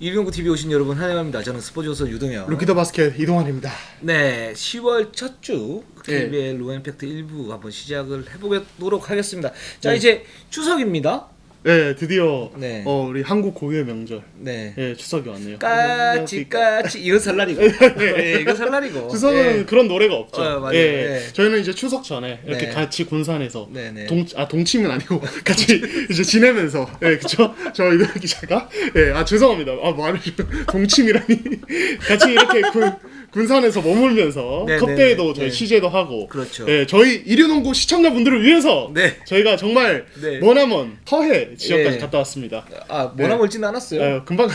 이병구 TV 오신 여러분 환영합니다. 저는 스포츠조선 유동현, 루키더 바스켓 이동환입니다. 네, 10월 첫 주 KBL 로엠팩트 1부 한번 시작을 해보도록 하겠습니다. 자, 이제 추석입니다. 네, 드디어 네. 우리 한국 고유의 명절, 네, 추석이 왔네요. 까치 이거 설날이고, 이거 설날이고. 추석은 그런 노래가 없죠. 맞아요. 저희는 이제 추석 전에 이렇게 네. 같이 군산에서 네. 동침은 아니고 같이 이제 지내면서, 그쵸? 저 이거 기자가, 죄송합니다. 말을 동침이라니. 같이 이렇게 군산에서 머물면서 컵대회도 저희 취재도 하고, 그렇죠. 저희 이류농구 시청자분들을 위해서 저희가 정말 머나먼 서해 지역까지 갔다 왔습니다. 머나 멀지는 않았어요. 금방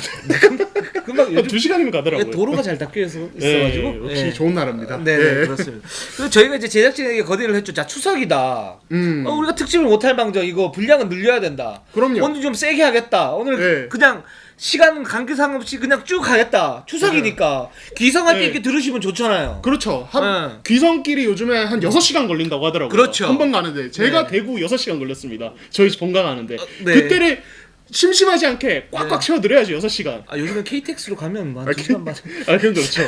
금방 요즘 2시간이면 가더라고요. 도로가 잘 닦여 있어가지고 역시 좋은 나라입니다. 네, 그렇습니다. 그래서 저희가 이제 제작진에게 거대를 했죠. 자, 추석이다. 우리가 특집을 못할 망정 이거 분량은 늘려야 된다. 그럼요. 오늘 좀 세게 하겠다. 오늘 그냥 시간 관계상 없이 그냥 쭉 가겠다. 추석이니까 귀성할 때 이렇게 들으시면 좋잖아요. 그렇죠. 귀성길이 요즘에 한 6시간 걸린다고 하더라고요. 그렇죠. 한 번 가는데 제가 대구 6시간 걸렸습니다. 저희 집 본가 가는데 그때를 심심하지 않게 꽉꽉 채워드려야지 6시간. 요즘엔 KTX로 가면 한 2시간 반. 그럼 그렇죠.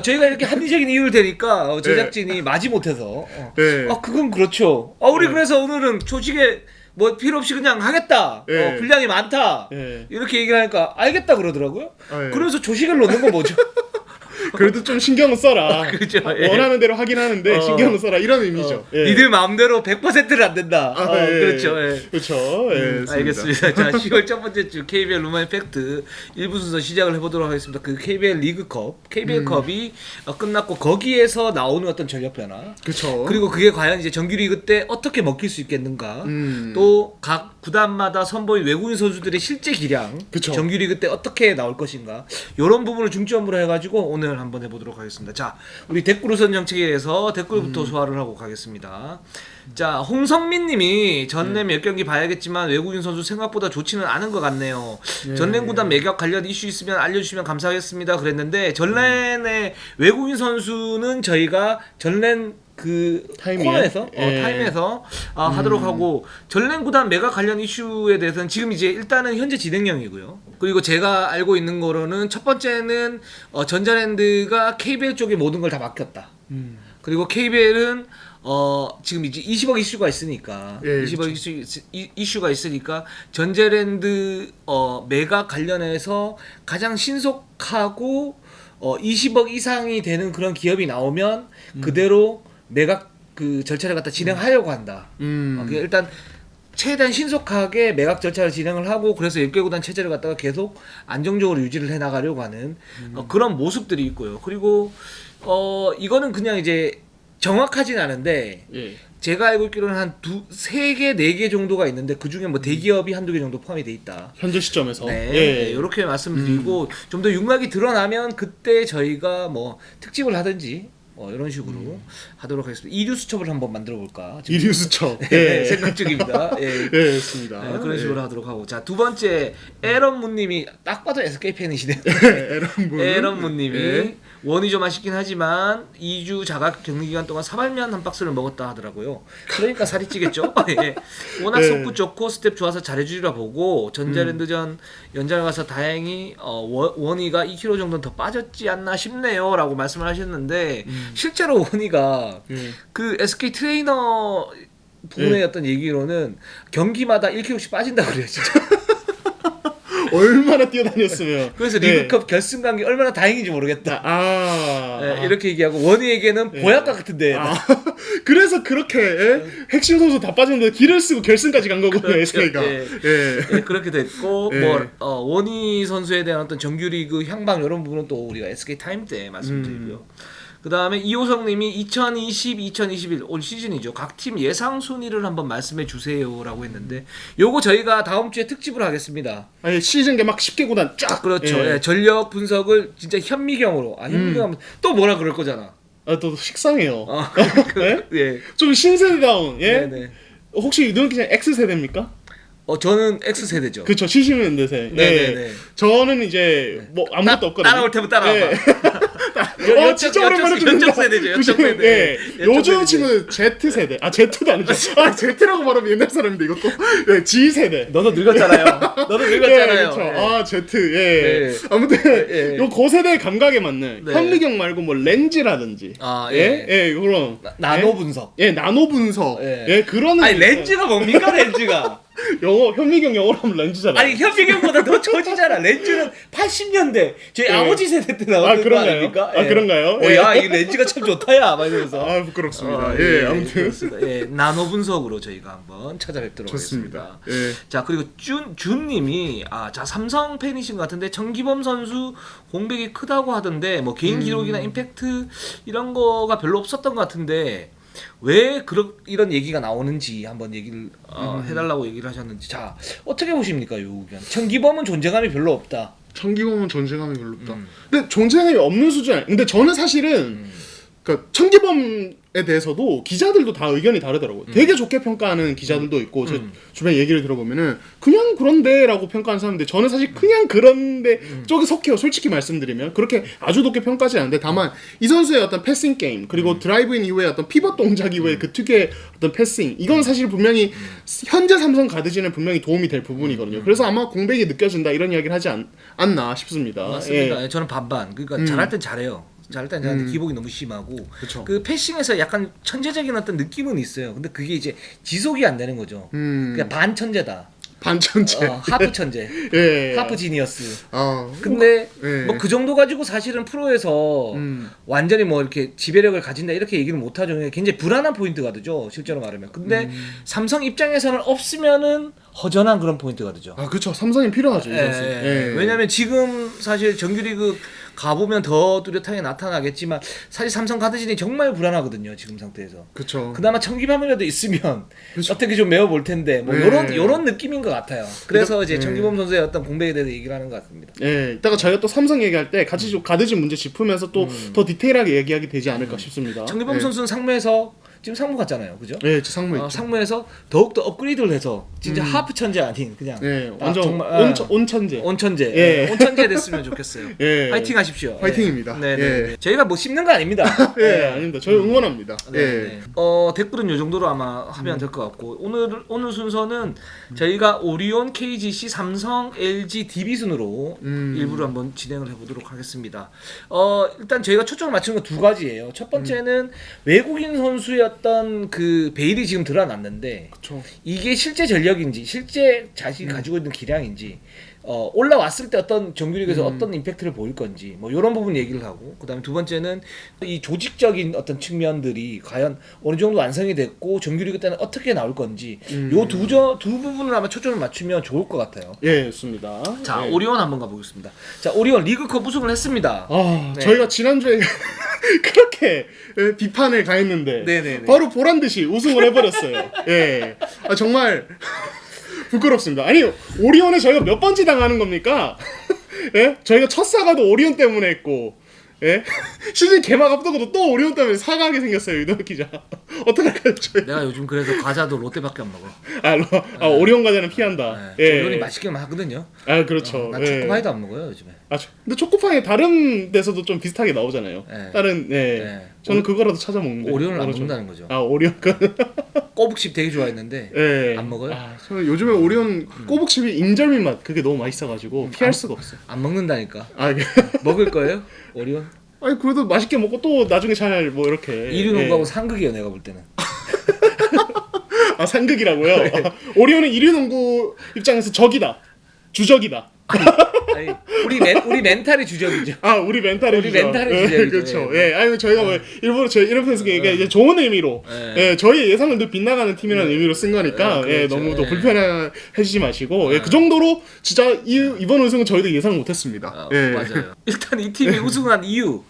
저희가 이렇게 합리적인 이유를 대니까 제작진이 마지못해서 그건 그렇죠. 우리 그래서 오늘은 조직에 뭐 필요 없이 그냥 하겠다. 분량이 많다. 이렇게 얘기를 하니까 알겠다 그러더라고요. 그래서 조식을 넣는 건 뭐죠? 그래도 좀 신경을 써라. 그렇죠. 원하는 대로 하긴 하는데 신경을 써라 이런 의미죠. 니들 마음대로 100%를 안 된다. 그렇죠. 그렇죠. 알겠습니다. 자, 10월 첫 번째 주 KBL 로맨팩트 1부 순서 시작을 해보도록 하겠습니다. 그 KBL 리그컵, KBL 컵이 끝났고 거기에서 나오는 어떤 전력 변화. 그렇죠. 그리고 그게 과연 이제 정규리그 때 어떻게 먹힐 수 있겠는가. 또 각 구단마다 선보인 외국인 선수들의 실제 기량, 정규리그 때 어떻게 나올 것인가. 이런 부분을 중점으로 해가지고 오늘 한번 해보도록 하겠습니다. 자, 우리 댓글 우선 정책에 대해서 댓글부터 소화를 하고 가겠습니다. 자, 홍성민 님이 전랜 몇 경기 봐야겠지만 외국인 선수 생각보다 좋지는 않은 것 같네요. 전랜 구단 매각 관련 이슈 있으면 알려주시면 감사하겠습니다. 그랬는데 전랜의 외국인 선수는 저희가 전랜 코너에서 타임에서 하도록 하고, 전랜 구단 매각 관련 이슈에 대해서는 지금 이제 일단은 현재 진행형이고요. 그리고 제가 알고 있는 거로는 첫 번째는 전자랜드가 KBL 쪽에 모든 걸 다 맡겼다. 그리고 KBL은 지금 이제 20억 이슈가 있으니까 20억 이슈가 있으니까 전자랜드 매각 관련해서 가장 신속하고 20억 이상이 되는 그런 기업이 나오면 그대로 매각 절차를 갖다 진행하려고 한다. 일단 최대한 신속하게 매각 절차를 진행을 하고, 그래서 10개 구단 체제를 갖다가 계속 안정적으로 유지를 해 나가려고 하는 그런 모습들이 있고요. 그리고 이거는 그냥 이제 정확하진 않은데 제가 알고 있기로는 한 3개, 4개 정도가 있는데 그 중에 뭐 대기업이 한두 개 정도 포함이 돼 있다. 현재 시점에서. 이렇게 말씀드리고 좀 더 육막이 드러나면 그때 저희가 뭐 특집을 하든지 이런 식으로 하도록 하겠습니다. 이류 수첩을 한번 만들어 볼까? 이류 수첩. 생각 중입니다. 좋습니다. 그런 식으로 하도록 하고. 자, 두 번째 에런문님이 딱 봐도 SK 팬이시네요. 에런문님이 원이 좀 아쉽긴 하지만 2주 자가 격리 기간 동안 사발면 한 박스를 먹었다 하더라고요. 그러니까 살이 찌겠죠. 워낙 속구 좋고 스텝 좋아서 잘해주리라 보고 전자랜드전 연장을 가서 다행히 원이가 2kg 정도는 더 빠졌지 않나 싶네요라고 말씀을 하셨는데 실제로 원이가 그 SK 트레이너 분의 어떤 얘기로는 경기마다 1kg씩 빠진다고 그래요, 진짜. 얼마나 뛰어다녔으면. 그래서 리그컵 결승 간 게 얼마나 다행인지 모르겠다. 이렇게 얘기하고, 원희에게는 보약과 같은데. 그래서 그렇게 핵심 선수 다 빠졌는데 길을 쓰고 결승까지 간 거군요. 그렇죠. SK가. 그렇게 됐고 원희 선수에 대한 어떤 정규리그 향방 이런 부분은 또 우리가 SK 타임 때 말씀드리고요. 그 다음에 이호성님이 2020, 2021 올 시즌이죠. 각 팀 예상 순위를 한번 말씀해 주세요라고 했는데, 요거 저희가 다음 주에 특집을 하겠습니다. 시즌 개막 10개 구단 쫙. 그렇죠. 전력 분석을 진짜 현미경으로. 현미경 또 뭐라 그럴 거잖아. 또 식상해요. 좀 신세대다운. 혹시 이동 기자 X 세대입니까? 저는 X 세대죠. 그렇죠. 70년대생. 저는 이제 뭐 아무것도 없거든요. 따라올 테면 따라와봐. 진짜 오랜만에 듣는다. 연적 세대죠. 연적 세대. 예. 요즘 친구는 Z 세대. Z도 아니죠. Z라고 말하면 옛날 사람인데 이것도 예, G 세대. 너도 늙었잖아요. 너도 늙었잖아요. 그렇죠. Z. 예. 아무튼 요 고세대 감각에 맞는 현미경 말고 뭐 렌즈라든지. 예. 그런 나노 분석. 예, 나노 분석. 예, 그런. 아니 렌즈가 뭡니까 렌즈가? 영어 현미경 영어로 하면 렌즈잖아. 아니 현미경보다 더 처지잖아. 렌즈는 80년대 저희 아버지 세대 때 나왔던 거 아닙니까? 그런가요? 야, 이 렌즈가 참 좋다야. 막 이러면서. 부끄럽습니다. 아무튼 그렇습니다. 나노 분석으로 저희가 한번 찾아뵙도록 좋습니다. 하겠습니다. 자, 그리고 준님이 자 삼성 팬이신 것 같은데 정기범 선수 공백이 크다고 하던데 뭐 개인 기록이나 임팩트 이런 거가 별로 없었던 것 같은데. 왜 이런 얘기가 나오는지 한번 얘기를 해달라고 얘기를 하셨는지. 자, 어떻게 보십니까 이 의견? 정기범은 존재감이 별로 없다. 정기범은 존재감이 별로 없다. 근데 존재감이 없는 수준 아니. 근데 저는 사실은 그러니까 청기범에 대해서도 기자들도 다 의견이 다르더라고요. 되게 좋게 평가하는 기자들도 있고 제 주변 얘기를 들어보면은 그냥 그런데라고 평가하는 사람인데 저는 사실 그냥 그런데 쪽에 속해요. 솔직히 말씀드리면 그렇게 아주 높게 평가하지 않는데 다만 이 선수의 어떤 패싱 게임 그리고 드라이브인 이후에 어떤 피벗 동작 이후에 그 특유의 어떤 패싱 이건 사실 분명히 현재 삼성 가드진에 분명히 도움이 될 부분이거든요. 그래서 아마 공백이 느껴진다 이런 이야기를 하지 않나 싶습니다. 맞습니다. 저는 반반. 그러니까 잘할 땐 잘해요. 잘할 땐 기복이 너무 심하고 그 패싱에서 약간 천재적인 어떤 느낌은 있어요. 근데 그게 이제 지속이 안 되는 거죠. 그냥 반천재다. 반천재. 하프 천재. 하프 지니어스. 근데 뭐 그 정도 가지고 사실은 프로에서 완전히 뭐 이렇게 지배력을 가진다 이렇게 얘기는 못 하죠. 굉장히 불안한 포인트가 되죠. 실제로 말하면. 근데 삼성 입장에서는 없으면은 허전한 그런 포인트가 되죠. 그렇죠. 삼성이 필요하죠. 이 선수. 왜냐면 지금 사실 정규리그 가보면 더 뚜렷하게 나타나겠지만 사실 삼성 가드진이 정말 불안하거든요. 지금 상태에서. 그렇죠. 그나마 청기범이라도 있으면 어떻게 좀 메워볼 텐데 뭐 요런 느낌인 것 같아요. 그래서 이제 정기범 선수의 어떤 공백에 대해서 얘기를 하는 것 같습니다. 이따가 저희가 또 삼성 얘기할 때 같이 좀 가드진 문제 짚으면서 또 더 디테일하게 얘기하게 되지 않을까 싶습니다. 정기범 선수는 상무에서 지금 상무 같잖아요, 그죠? 네, 상무 있죠. 상무에서 더욱더 업그레이드를 해서 진짜 하프 천재 아닌 그냥 완전 정말 온천재. 온천재 됐으면 좋겠어요. 화이팅 하십시오. 화이팅입니다. 네. 저희가 뭐 씹는 거 아닙니다. 아닙니다. 저희 응원합니다. 댓글은 요 정도로 아마 하면 될 것 같고 오늘 순서는 저희가 오리온, KGC, 삼성, LG, DB 순으로 일부러 한번 진행을 해보도록 하겠습니다. 일단 저희가 초점을 맞춘 건 두 가지예요. 첫 번째는 외국인 선수의 어떤 그 베일이 지금 드러났는데 이게 실제 전력인지 실제 자신이 가지고 있는 기량인지 올라왔을 때 어떤 정규리그에서 어떤 임팩트를 보일 건지 뭐 이런 부분 얘기를 하고 그다음에 두 번째는 이 조직적인 어떤 측면들이 과연 어느 정도 완성이 됐고 정규리그 때는 어떻게 나올 건지 요 두 부분을 아마 초점을 맞추면 좋을 것 같아요. 좋습니다. 자, 오리온 한번 가보겠습니다. 자, 오리온 리그컵 우승을 했습니다. 저희가 지난주에 그렇게 비판을 가했는데 바로 보란 듯이 우승을 해버렸어요. 정말 부끄럽습니다. 아니 오리온에 저희가 몇 번째 당하는 겁니까? 저희가 첫 사과도 오리온 때문에 했고 시즌 개막 앞두고도 또 오리온 때문에 사과하게 생겼어요. 유도혁 기자. 어떡할까요? 내가 요즘 그래서 과자도 롯데밖에 안 먹어. 오리온 과자는 피한다. 오리온이 맛있기만 하거든요. 그렇죠. 난 초코파이도 안 먹어요 요즘에. 근데 초코파이 다른 데서도 좀 비슷하게 나오잖아요. 다른 저는 그거라도 찾아 먹는데. 오리온을 안 먹는다는 거죠. 오리온 꼬북칩 되게 좋아했는데 안 먹어요? 저는 요즘에 오리온 꼬북칩이 인절미 맛 그게 너무 맛있어가지고 피할 수가 없어요. 안 먹는다니까. 먹을 거예요? 오리온? 아니 그래도 맛있게 먹고 또 나중에 잘 뭐 이렇게 이류농구하고 상극이에요 내가 볼 때는. 상극이라고요? 오리온은 이류농구 입장에서 적이다. 주적이다. 아니, 우리 멘탈이 주적이죠. 우리 멘탈이 주적이죠. 그렇죠. 아니 저희가 뭐 일부러 저희 이런 편에서 이제 좋은 의미로 저희 예상을 늘 빗나가는 팀이라는 의미로 쓴 거니까 그렇죠. 너무 더 불편해지지 마시고 그 정도로 진짜 이번 우승은 저희도 예상 못했습니다. 맞아요. 일단 이 팀이 우승한 이유.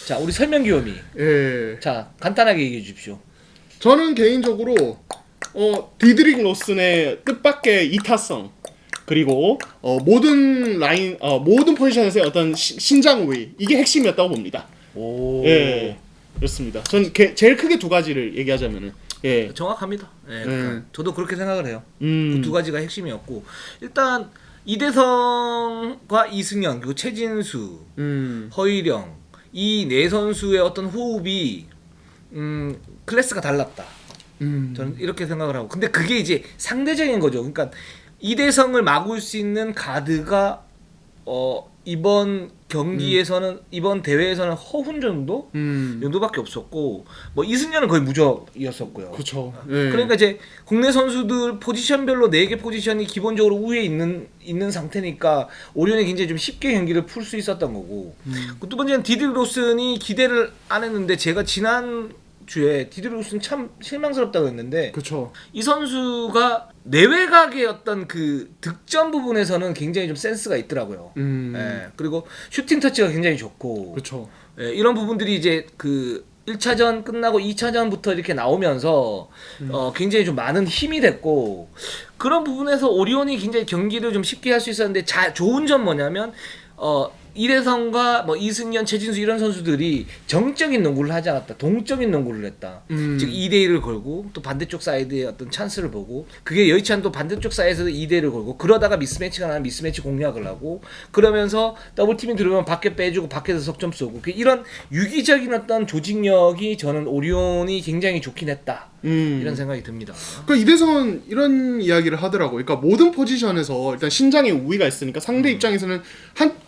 자, 우리 설명기요미. 자, 간단하게 얘기해 주십시오. 저는 개인적으로 디드릭 로슨의 뜻밖의 이타성 그리고 모든 라인 모든 포지션에서의 어떤 신장 우위 이게 핵심이었다고 봅니다. 그렇습니다. 전 제일 크게 두 가지를 얘기하자면은 정확합니다. 저도 그렇게 생각을 해요. 그 두 가지가 핵심이었고 일단 이대성과 이승현 그리고 최진수, 허일영 이 네 선수의 어떤 호흡이 클래스가 달랐다. 저는 이렇게 생각을 하고. 근데 그게 이제 상대적인 거죠. 그러니까 이대성을 막을 수 있는 가드가 이번 경기에서는 이번 대회에서는 허훈 정도밖에 없었고 뭐 이승현은 거의 무적이었었고요. 그렇죠. 그러니까 이제 국내 선수들 포지션별로 4개 포지션이 기본적으로 우위에 있는 상태니까 오리온이 굉장히 좀 쉽게 경기를 풀 수 있었던 거고. 두 번째는 디디 로슨이 기대를 안 했는데 제가 지난 주에 디디 로슨 참 실망스럽다고 했는데 그렇죠. 이 선수가 내외각의 어떤 그 득점 부분에서는 굉장히 좀 센스가 있더라고요. 예, 그리고 슈팅 터치가 굉장히 좋고. 그렇죠. 예, 이런 부분들이 이제 그 1차전 끝나고 2차전부터 이렇게 나오면서 굉장히 좀 많은 힘이 됐고, 그런 부분에서 오리온이 굉장히 경기를 좀 쉽게 할 수 있었는데 좋은 점 뭐냐면 이대성과 뭐 이승현, 최진수 이런 선수들이 정적인 농구를 하지 않았다. 동적인 농구를 했다. 즉 2대1을 걸고 또 반대쪽 사이드의 어떤 찬스를 보고, 그게 여의치 않도 반대쪽 사이드에서 2대1을 걸고, 그러다가 미스매치가 나면 미스매치 공략을 하고, 그러면서 더블팀이 들어오면 밖에 빼주고 밖에서 석점 쏘고, 이런 유기적인 어떤 조직력이 저는 오리온이 굉장히 좋긴 했다. 이런 생각이 듭니다. 그러니까 이대성은 이런 이야기를 하더라고요. 그러니까 모든 포지션에서 일단 신장에 우위가 있으니까 상대 입장에서는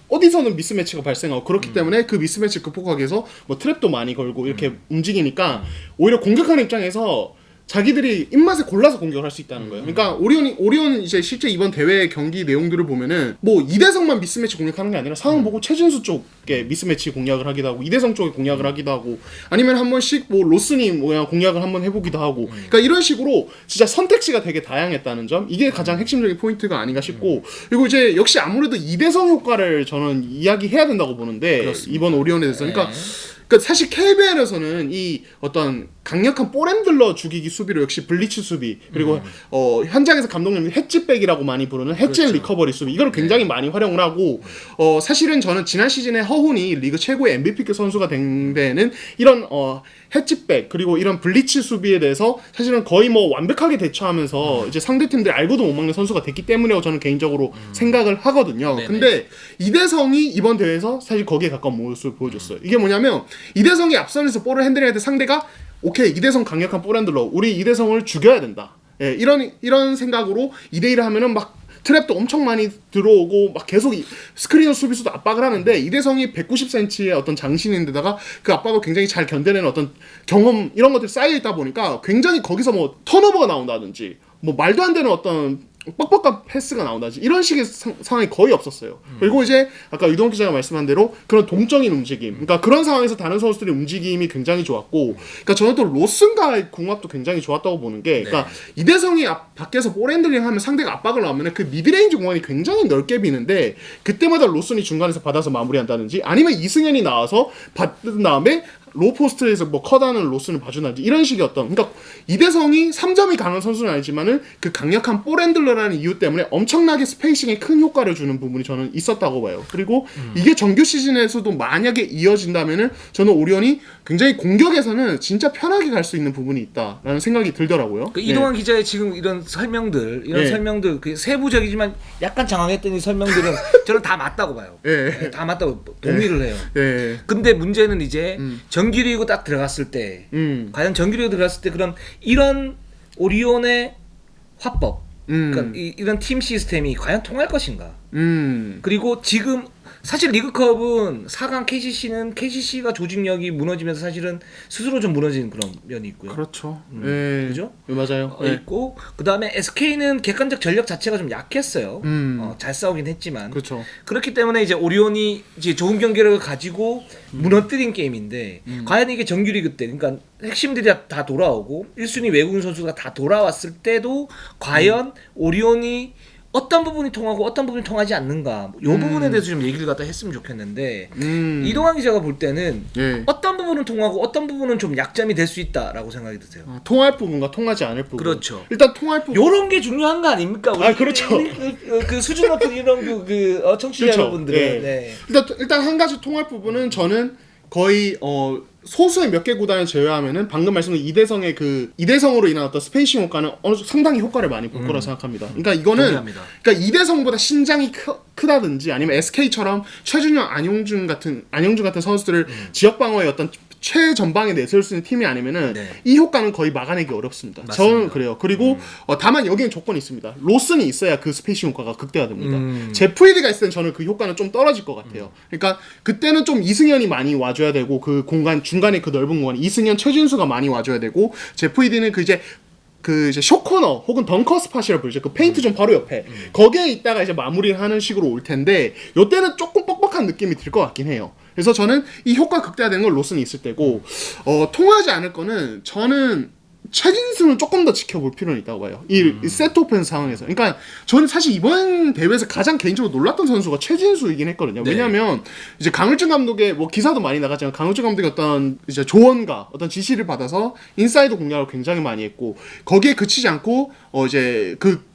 어디서는 미스매치가 발생하고, 그렇기 때문에 그 미스매치를 극복하기 위해서 뭐 트랩도 많이 걸고 이렇게 움직이니까 오히려 공격하는 입장에서 자기들이 입맛에 골라서 공격을 할 수 있다는 거예요. 그러니까 오리온은 이제 실제 이번 대회 경기 내용들을 보면은 뭐 이대성만 미스매치 공략하는 게 아니라 상황 보고 최진수 쪽에 미스매치 공략을 하기도 하고, 이대성 쪽에 공략을 하기도 하고, 아니면 한 번씩 뭐 로스니 뭐야 공략을 한번 해보기도 하고. 그러니까 이런 식으로 진짜 선택지가 되게 다양했다는 점, 이게 가장 핵심적인 포인트가 아닌가 싶고. 그리고 이제 역시 아무래도 이대성 효과를 저는 이야기해야 된다고 보는데, 그렇습니다. 이번 오리온에 대해서. 그러니까 사실 KBL에서는 이 어떤 강력한 볼핸들러 죽이기 수비로 역시 블리츠 수비, 그리고 현장에서 감독님이 햇짓백이라고 많이 부르는 햇짓 그렇죠. 리커버리 수비, 이걸 굉장히 많이 활용을 하고, 사실은 저는 지난 시즌에 허훈이 리그 최고의 MVP급 선수가 된 데에는 이런 햇짓백 그리고 이런 블리츠 수비에 대해서 사실은 거의 뭐 완벽하게 대처하면서 이제 상대팀들이 알고도 못 막는 선수가 됐기 때문이라고 저는 개인적으로 생각을 하거든요. 네네. 근데 이대성이 이번 대회에서 사실 거기에 가까운 모습을 보여줬어요. 이게 뭐냐면 이대성이 앞선에서 볼을 핸들해야 돼, 상대가 오케이 이대성 강력한 볼핸들러, 우리 이대성을 죽여야 된다. 예, 이런 생각으로 2대1을 하면은 막 트랩도 엄청 많이 들어오고 막 계속 스크리너 수비수도 압박을 하는데, 이대성이 190cm의 어떤 장신인데다가 그 압박을 굉장히 잘 견뎌내는 어떤 경험, 이런 것들이 쌓여 있다 보니까 굉장히 거기서 뭐 턴오버가 나온다든지 뭐 말도 안 되는 어떤 뻑뻑한 패스가 나온다든지 이런 식의 상황이 거의 없었어요. 그리고 이제 아까 유동 기자가 말씀한 대로 그런 동적인 움직임, 그러니까 그런 상황에서 다른 선수들의 움직임이 굉장히 좋았고, 그러니까 저는 또 로슨과의 궁합도 굉장히 좋았다고 보는 게, 그러니까 이대성이 밖에서 볼 핸들링 하면 상대가 압박을 넣으면 그 미드레인지 공간이 굉장히 넓게 비는데, 그때마다 로슨이 중간에서 받아서 마무리한다든지, 아니면 이승현이 나와서 받은 다음에 로포스트에서 뭐 컷하는 로스를 봐준다든지 이런 식의 어떤, 그러니까 이대성이 3점이 강한 선수는 아니지만은 그 강력한 볼핸들러라는 이유 때문에 엄청나게 스페이싱에 큰 효과를 주는 부분이 저는 있었다고 봐요. 그리고 이게 정규 시즌에서도 만약에 이어진다면은 저는 오리온이 굉장히 공격에서는 진짜 편하게 갈 수 있는 부분이 있다라는 생각이 들더라고요. 그 이동환 기자의 지금 이런 설명들, 설명들 그 세부적이지만 약간 장황했던 이 설명들은 저는 다 맞다고 봐요. 다 맞다고 동의를 해요. 근데 문제는 이제 정규리그 딱 들어갔을 때, 과연 정규리그 들어갔을 때 그럼 이런 오리온의 화법, 그러니까 이런 팀 시스템이 과연 통할 것인가? 그리고 지금 사실 리그컵은 4강 KCC가 조직력이 무너지면서 사실은 스스로 좀 무너지는 그런 면이 있고요. 그렇죠. 그죠? 맞아요. 있고, 그 다음에 SK는 객관적 전력 자체가 좀 약했어요. 잘 싸우긴 했지만. 그렇죠. 그렇기 때문에 이제 오리온이 이제 좋은 경기력을 가지고 무너뜨린 게임인데, 과연 이게 정규리그 때, 그러니까 핵심들이 다 돌아오고 1순위 외국인 선수가 다 돌아왔을 때도 과연 오리온이 어떤 부분이 통하고 어떤 부분이 통하지 않는가, 이 부분에 대해서 좀 얘기를 갖다 했으면 좋겠는데, 이동환 기자가 볼 때는 어떤 부분은 통하고 어떤 부분은 좀 약점이 될 수 있다라고 생각이 드세요? 통할 부분과 통하지 않을 부분. 그렇죠. 일단 통할 부분. 요런 게 중요한 거 아닙니까? 그렇죠. 그 수준 높은 이런 청취자 그렇죠. 여러분들은. 일단 한 가지 통할 부분은 저는 거의 소수의 몇 개 구단을 제외하면은 방금 말씀드린 이대성의 그 이대성으로 인한 어떤 스페이싱 효과는 어느 정도 상당히 효과를 많이 볼 거라 생각합니다. 그러니까 이거는 동의합니다. 그러니까 이대성보다 신장이 크다든지 아니면 SK처럼 최준용, 안용준 같은 선수들을 지역 방어의 어떤 최전방에 내세울 수 있는 팀이 아니면은 네. 이 효과는 거의 막아내기 어렵습니다. 맞습니다. 저는 그래요. 그리고 다만 여기엔 조건이 있습니다. 로슨이 있어야 그 스페이싱 효과가 극대화됩니다. 제프리드가 있을 땐 저는 그 효과는 좀 떨어질 것 같아요. 그러니까 그때는 좀 이승현이 많이 와줘야 되고 그 공간 중간에 그 넓은 공간 이승현, 최진수가 많이 와줘야 되고 제프리드는 그 이제 숏코너 혹은 덩커 스팟이라고 부르죠. 그 페인트 좀 바로 옆에 거기에 있다가 이제 마무리를 하는 식으로 올 텐데 요때는 조금 뻑뻑한 느낌이 들 것 같긴 해요. 그래서 저는 이 효과 극대화되는 건 로슨이 있을 때고 통하지 않을 거는 저는 최진수는 조금 더 지켜볼 필요는 있다고 봐요. 이 세트 오펜스 상황에서. 그러니까 저는 사실 이번 대회에서 가장 개인적으로 놀랐던 선수가 최진수이긴 했거든요. 네. 왜냐면 이제 강을준 감독의 뭐 기사도 많이 나갔지만 강을준 감독의 어떤 이제 조언과 어떤 지시를 받아서 인사이드 공략을 굉장히 많이 했고 거기에 그치지 않고 이제 그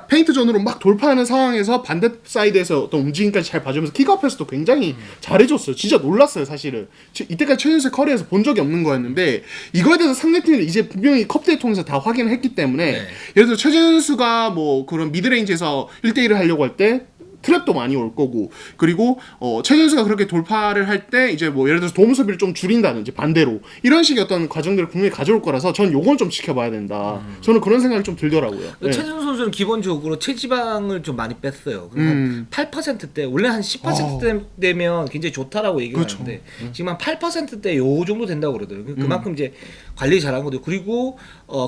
페인트 존으로 막 돌파하는 상황에서 반대 사이드에서 어떤 움직임까지 잘 봐주면서 킥아웃 패스도 굉장히 잘해줬어요. 진짜 놀랐어요, 사실은. 이때까지 최진수의 커리어에서 본 적이 없는 거였는데 이거에 대해서 상대팀이 이제 분명히 컵대회 통해서 다 확인을 했기 때문에 네. 예를 들어 최진수가 뭐 그런 미드레인지에서 1대1을 하려고 할 때 트랩도 많이 올 거고 그리고 최진수가 그렇게 돌파를 할 때 이제 뭐 예를 들어서 도움 수비를 좀 줄인다든지 반대로 이런 식의 어떤 과정들을 분명히 가져올 거라서 저는 요건 좀 지켜봐야 된다. 저는 그런 생각이 좀 들더라고요. 네. 최진수 선수는 기본적으로 체지방을 좀 많이 뺐어요. 한 8%대 원래 한 10%대면 굉장히 좋다라고 얘기를 그렇죠. 하는데 지금 한 8%대 요 정도 된다고 그러더라고요. 그만큼 이제 관리 잘한 거죠. 그리고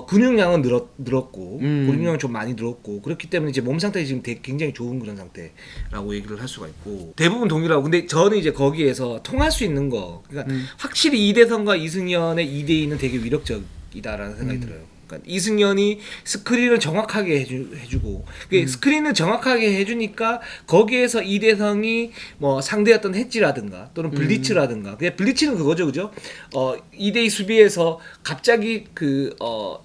근육량은 늘었고 근육량은 좀 많이 늘었고 그렇기 때문에 이제 몸 상태가 지금 굉장히 좋은 그런 상태라고 얘기를 할 수가 있고 대부분 동일하고 근데 저는 이제 거기에서 통할 수 있는 거 그러니까 확실히 이대성과 이승현의 2대2는 되게 위력적이다라는 생각이 들어요. 그러니까 이승현이 스크린을 정확하게 해주고 스크린을 정확하게 해주니까 거기에서 이대성이 뭐 상대 어떤 해지라든가 또는 블리츠라든가 그냥 블리츠는 그거죠, 그죠? 2대2 수비에서 갑자기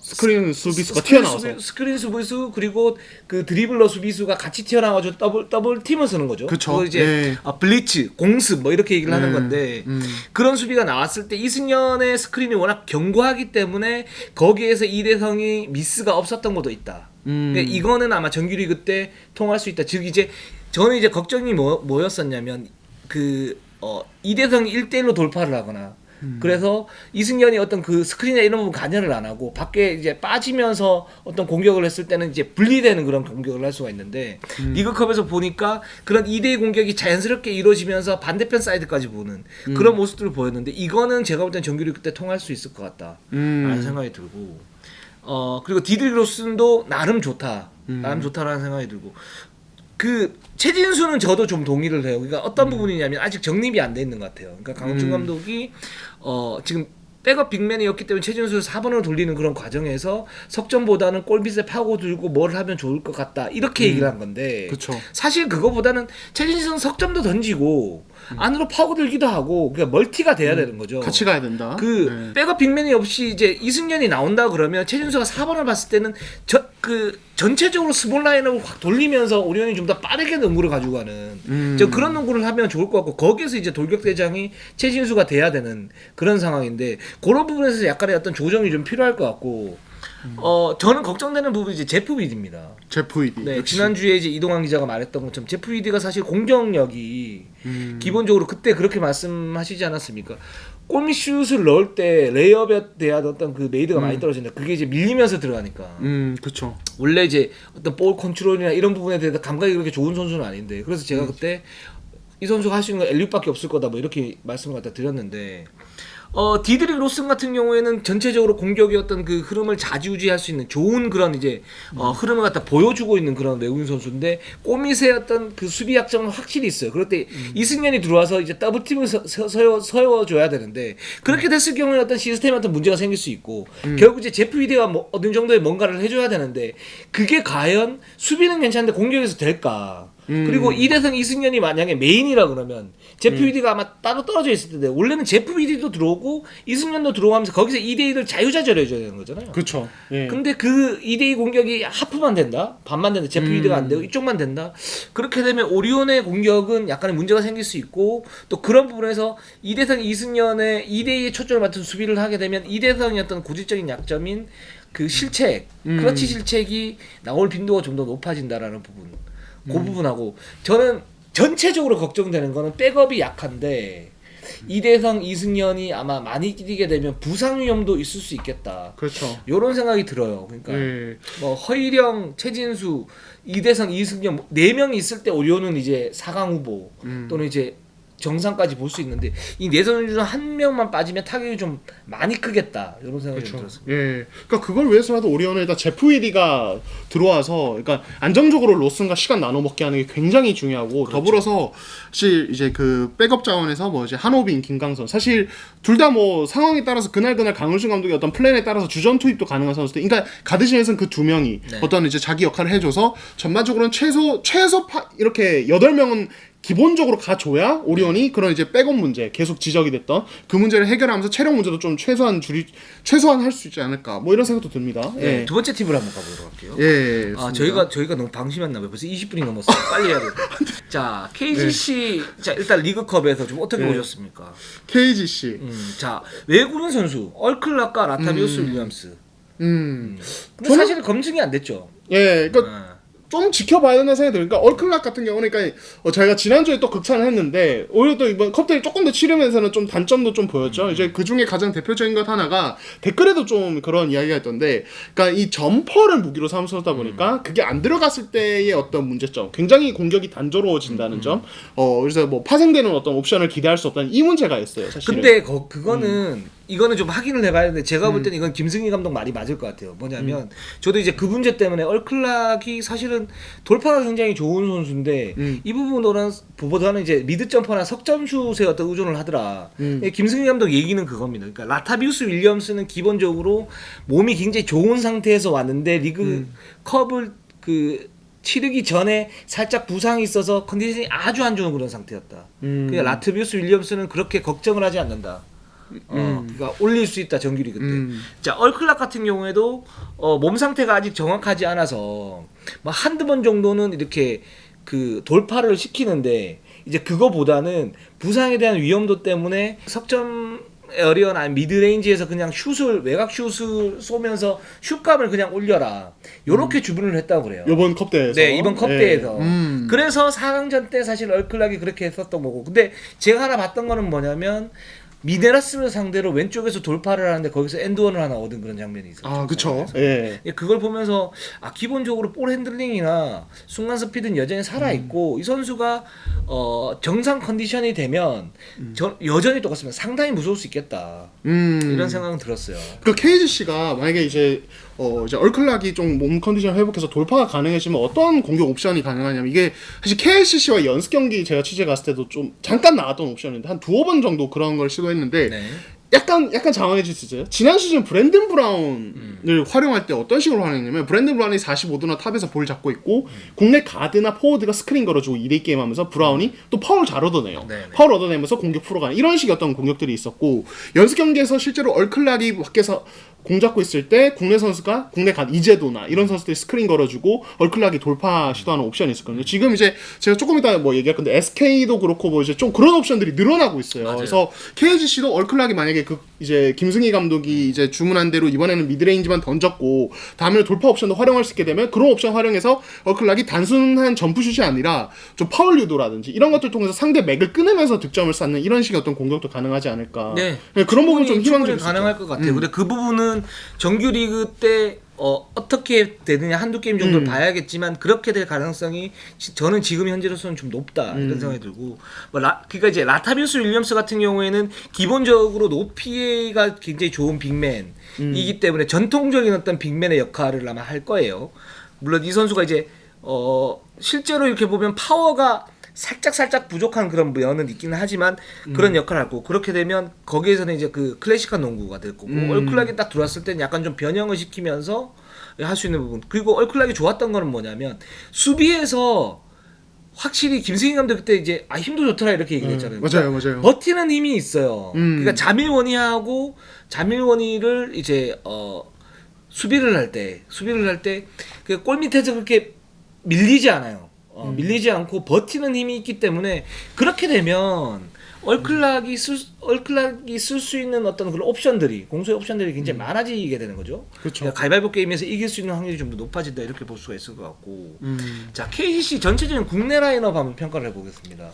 스크린 수비수가 튀어나와서 스크린 수비수 그리고 그 드리블러 수비수가 같이 튀어나와서 더블 팀을 쓰는 거죠. 그쵸. 그거 이제 네. 블리츠, 공습 뭐 이렇게 얘기를 하는 건데 그런 수비가 나왔을 때 이승현의 스크린이 워낙 견고하기 때문에 거기에서 이대성이 미스가 없었던 것도 있다. 그러니까 이거는 아마 정규리그 때 통할 수 있다. 즉 이제 저는 이제 걱정이 뭐였었냐면 이대성이 1대1로 돌파를 하거나 그래서 이승현이 어떤 그 스크린이나 이런 부분 관여를 안 하고 밖에 이제 빠지면서 어떤 공격을 했을 때는 이제 분리되는 그런 공격을 할 수가 있는데 리그컵에서 보니까 그런 2대2 공격이 자연스럽게 이루어지면서 반대편 사이드까지 보는 그런 모습들을 보였는데 이거는 제가 볼 땐 정규리그 때 통할 수 있을 것 같다라는 생각이 들고 그리고 디드릭 로슨도 나름 좋다라는 생각이 들고 최진수는 저도 좀 동의를 해요. 그러니까 어떤 부분이냐면 아직 정립이 안 돼 있는 것 같아요. 그러니까 강원준 감독이 지금 백업 빅맨이었기 때문에 최진수를 4번으로 돌리는 그런 과정에서 석점보다는 골밑에 파고들고 뭘 하면 좋을 것 같다 이렇게 얘기를 한 건데 그쵸. 사실 그거보다는 최진수는 석점도 던지고 안으로 파고들기도 하고 그러니까 멀티가 돼야 되는 거죠. 같이 가야 된다. 네. 백업 빅맨이 없이 이제 이승현이 나온다 그러면 최진수가 4번을 봤을 때는 전체적으로 스몰 라인업을 확 돌리면서 오리온이 좀 더 빠르게 농구를 가지고 가는 그런 농구를 하면 좋을 것 같고 거기에서 이제 돌격대장이 최진수가 돼야 되는 그런 상황인데 그런 부분에서 약간의 어떤 조정이 좀 필요할 것 같고 저는 걱정되는 부분이 이제 제프 위드입니다. 제프 위드. 네, 지난주에 이제 이동환 기자가 말했던 것처럼 제프 위드가 사실 공격력이 기본적으로 그때 그렇게 말씀하시지 않았습니까? 골밑슛을 넣을 때 레이업에 대한 어떤 그 메이드가 많이 떨어진다. 그게 이제 밀리면서 들어가니까. 그렇죠. 원래 이제 어떤 볼 컨트롤이나 이런 부분에 대해서 감각이 그렇게 좋은 선수는 아닌데 그래서 제가 그때 이 선수가 할 수 있는 건 엘리웁밖에 없을 거다 뭐 이렇게 말씀을 갖다 드렸는데 디드릭 로슨 같은 경우에는 전체적으로 공격의 어떤 그 흐름을 좌지우지할 수 있는 좋은 그런 이제 흐름을 갖다 보여주고 있는 그런 외국인 선수인데 꼬밋의 어떤 그 수비 약점은 확실히 있어요. 그럴 때 이승현이 들어와서 이제 더블 팀을 서워줘야 되는데 그렇게 됐을 경우에 어떤 시스템에 어떤 문제가 생길 수 있고 결국 이제 제프 위드가 어느 정도의 뭔가를 해줘야 되는데 그게 과연 수비는 괜찮은데 공격에서 될까? 그리고 이대성, 이승현이 만약에 메인이라 그러면 제프 위디가 아마 따로 떨어져 있을 텐데 원래는 제프 위디도 들어오고 이승현도 들어가면서 거기서 2대2를 자유자재로해줘야 되는 거잖아요. 그렇죠. 예. 근데 그 2대2 공격이 하프만 된다? 반만 된다? 제프 위디가 안 되고 이쪽만 된다? 그렇게 되면 오리온의 공격은 약간의 문제가 생길 수 있고 또 그런 부분에서 이대성, 이승현의 2대2의 초점을 맞춘 수비를 하게 되면 이대성의 어떤 고질적인 약점인 그 실책, 클러치 실책이 나올 빈도가 좀 더 높아진다라는 부분. 그 부분하고 저는 전체적으로 걱정되는 거는 백업이 약한데 이대성, 이승현이 아마 많이 뛰게 되면 부상 위험도 있을 수 있겠다. 그렇죠. 이런 생각이 들어요. 그러니까 뭐 허일영, 최진수, 이대성, 이승현 4명이 있을 때 오리온은 이제 4강 후보 또는 이제 정상까지 볼 수 있는데 이 네 선수 중 한 명만 빠지면 타격이 좀 많이 크겠다 이런 생각이 좀 들었습니다. 예, 그러니까 그걸 위해서라도 오리온에다 제프 위디가 들어와서, 그러니까 안정적으로 로슨과 시간 나눠 먹게 하는 게 굉장히 중요하고 그렇죠. 더불어서 사실 이제 그 백업 자원에서 뭐 이제 한호빈, 김강선 사실 둘 다 뭐 상황에 따라서 그날 강훈준 감독의 어떤 플랜에 따라서 주전 투입도 가능한 선수들. 그러니까 가드진에서는 그 두 명이 어떤 이제 자기 역할을 해줘서 전반적으로는 최소 이렇게 8명은 기본적으로 가줘야 오리온이 그런 이제 백업 문제 계속 지적이 됐던 그 문제를 해결하면서 체력 문제도 좀 최소한 할 수 있지 않을까 뭐 이런 생각도 듭니다. 예. 두 번째 팁을 한번 가보도록 할게요. 예. 아 저희가 너무 방심했나 봐요. 벌써 20분이 넘었어요. 빨리 해야 돼요. 자 KGC 자 일단 리그컵에서 좀 어떻게 보셨습니까? KGC. 자 외국인 선수 얼클락과 라타비우스 윌리엄스. 근데 사실 검증이 안 됐죠. 예. 그러니까 좀 지켜봐야 된다는 생각이 들어요. 그러니까 얼클락 같은 경우는 그러니까 저희가 지난주에 또 극찬을 했는데 오히려 또 이번 컵대회 조금 더 치르면서는 좀 단점도 좀 보였죠. 이제 그 중에 가장 대표적인 것 하나가 댓글에도 좀 그런 이야기가 있던데, 그러니까 이 점퍼를 무기로 삼으다 보니까 그게 안 들어갔을 때의 어떤 문제점, 굉장히 공격이 단조로워진다는 점, 그래서 뭐 파생되는 어떤 옵션을 기대할 수 없다는 이 문제가 있어요. 사실은. 근데 그거는 이거는 좀 확인을 해봐야 되는데 제가 볼 때는 이건 김승희 감독 말이 맞을 것 같아요. 뭐냐면 저도 이제 그 문제 때문에 얼클락이 사실은 돌파가 굉장히 좋은 선수인데 이 부분보다는 이제 미드 점퍼나 석점슛에 어떤 의존을 하더라. 김승희 감독 얘기는 그겁니다. 그러니까 라타비우스 윌리엄스는 기본적으로 몸이 굉장히 좋은 상태에서 왔는데 리그 컵을 치르기 전에 살짝 부상이 있어서 컨디션이 아주 안 좋은 그런 상태였다. 그러니까 라타비우스 윌리엄스는 그렇게 걱정을 하지 않는다. 그러니까 올릴 수 있다 정규리그 때. 자 얼클락 같은 경우에도 몸 상태가 아직 정확하지 않아서 뭐 한두 번 정도는 이렇게 그 돌파를 시키는데 이제 그거보다는 부상에 대한 위험도 때문에 석점 에어리언 아니 미드레인지에서 그냥 외곽 슛을 쏘면서 슛값을 그냥 올려라 요렇게 주문을 했다고 그래요. 이번 컵대회에서. 네 이번 컵대회에서. 그래서 4강전 때 사실 얼클락이 그렇게 했었던 거고, 근데 제가 하나 봤던 거는 뭐냐면 미네라스를 상대로 왼쪽에서 돌파를 하는데 거기서 엔드원을 하나 얻은 그런 장면이 있었죠. 아, 그쵸. 예. 그걸 보면서 기본적으로 볼 핸들링이나 순간 스피드는 여전히 살아있고 이 선수가 정상 컨디션이 되면 여전히 똑같습니다. 상당히 무서울 수 있겠다. 이런 생각은 들었어요. 그 KGC가 만약에 이제 얼클락이 좀 몸 컨디션 회복해서 돌파가 가능해지면 어떤 공격 옵션이 가능하냐면, 이게 사실 KCC와 연습 경기 제가 취재 갔을 때도 좀 잠깐 나왔던 옵션인데 한 두어 번 정도 그런 걸 시도했는데 약간 장황해질 수 있어요. 지난 시즌 브랜든 브라운을 활용할 때 어떤 식으로 활용했냐면, 브랜든 브라운이 45도나 탑에서 볼 잡고 있고 국내 가드나 포워드가 스크린 걸어주고 2대2 게임 하면서 브라운이 또 파울 잘 얻어내요. 파울 얻어내면서 공격 풀어가는 이런 식의 어떤 공격들이 있었고, 연습 경기에서 실제로 얼클락이 밖에서 공 잡고 있을 때 국내 선수가 국내 간 이재도나 이런 선수들이 스크린 걸어주고 얼클락이 돌파 시도하는 옵션이 있었거든요. 지금 이제 제가 조금 이따 뭐 얘기할 건데 SK도 그렇고 뭐 이제 좀 그런 옵션들이 늘어나고 있어요. 맞아요. 그래서 KGC도 얼클락이 만약에 이제 김승희 감독이 이제 주문한 대로 이번에는 미드레인지만 던졌고 다음에 돌파 옵션도 활용할 수 있게 되면 그런 옵션 활용해서 얼클락이 단순한 점프슛이 아니라 좀 파울 유도라든지 이런 것들 통해서 상대 맥을 끊으면서 득점을 쌓는 이런 식의 어떤 공격도 가능하지 않을까. 네. 그런 부분 좀 희망적이 가능할 것 같아요. 근데 그 부분은 정규리그 때 어떻게 되느냐 한두 게임 정도를 봐야겠지만 그렇게 될 가능성이 저는 지금 현재로서는 좀 높다 이런 생각이 들고, 그러니까 이제 라타비우스 윌리엄스 같은 경우에는 기본적으로 높이가 굉장히 좋은 빅맨이기 때문에 전통적인 어떤 빅맨의 역할을 아마 할 거예요. 물론 이 선수가 이제 실제로 이렇게 보면 파워가 살짝 부족한 그런 면은 있기는 하지만 그런 역할을 하고, 그렇게 되면 거기에서는 이제 그 클래식한 농구가 될 거고 얼클락이 딱 들어왔을 때는 약간 좀 변형을 시키면서 할 수 있는 부분. 그리고 얼클락이 좋았던 거는 뭐냐면 수비에서 확실히 김승희 감독 그때 이제 힘도 좋더라 이렇게 얘기를 했잖아요. 맞아요. 버티는 힘이 있어요. 그러니까 자밀원이하고 자밀원이를 이제 수비를 할 때 그 골 밑에서 그렇게 밀리지 않아요. 밀리지 않고 버티는 힘이 있기 때문에 그렇게 되면 얼클락이 쓸 수 있는 어떤 그런 옵션들이 공소의 옵션들이 굉장히 많아지게 되는 거죠. 그렇죠. 그러니까 가위바위보 게임에서 이길 수 있는 확률이 좀 더 높아진다 이렇게 볼 수가 있을 것 같고. 자 KCC 전체적인 국내 라인업 한번 평가를 해보겠습니다.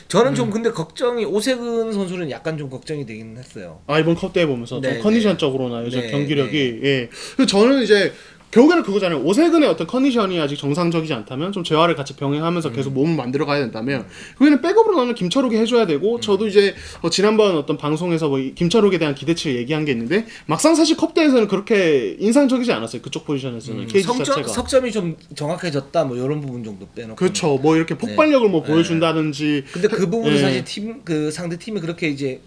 저는 좀 근데 걱정이 오세근 선수는 약간 좀 걱정이 되긴 했어요. 이번 컵 때 보면서 좀 컨디션적으로나 요즘 경기력이 예. 그래서 저는 이제 결국에는 그거잖아요. 오세근의 어떤 컨디션이 아직 정상적이지 않다면 좀 재활을 같이 병행하면서 계속 몸을 만들어 가야 된다면 그거는 백업으로 나는 김철욱이 해줘야 되고 저도 이제 지난번 어떤 방송에서 뭐 김철욱에 대한 기대치를 얘기한 게 있는데 막상 사실 컵대에서는 그렇게 인상적이지 않았어요. 그쪽 포지션에서는 KG 자체가 석점이 좀 정확해졌다 뭐 이런 부분 정도 빼놓고 그렇죠. 뭐 이렇게 폭발력을 뭐 보여준다든지 근데 그 부분은 사실 그 상대 팀이 그렇게 이제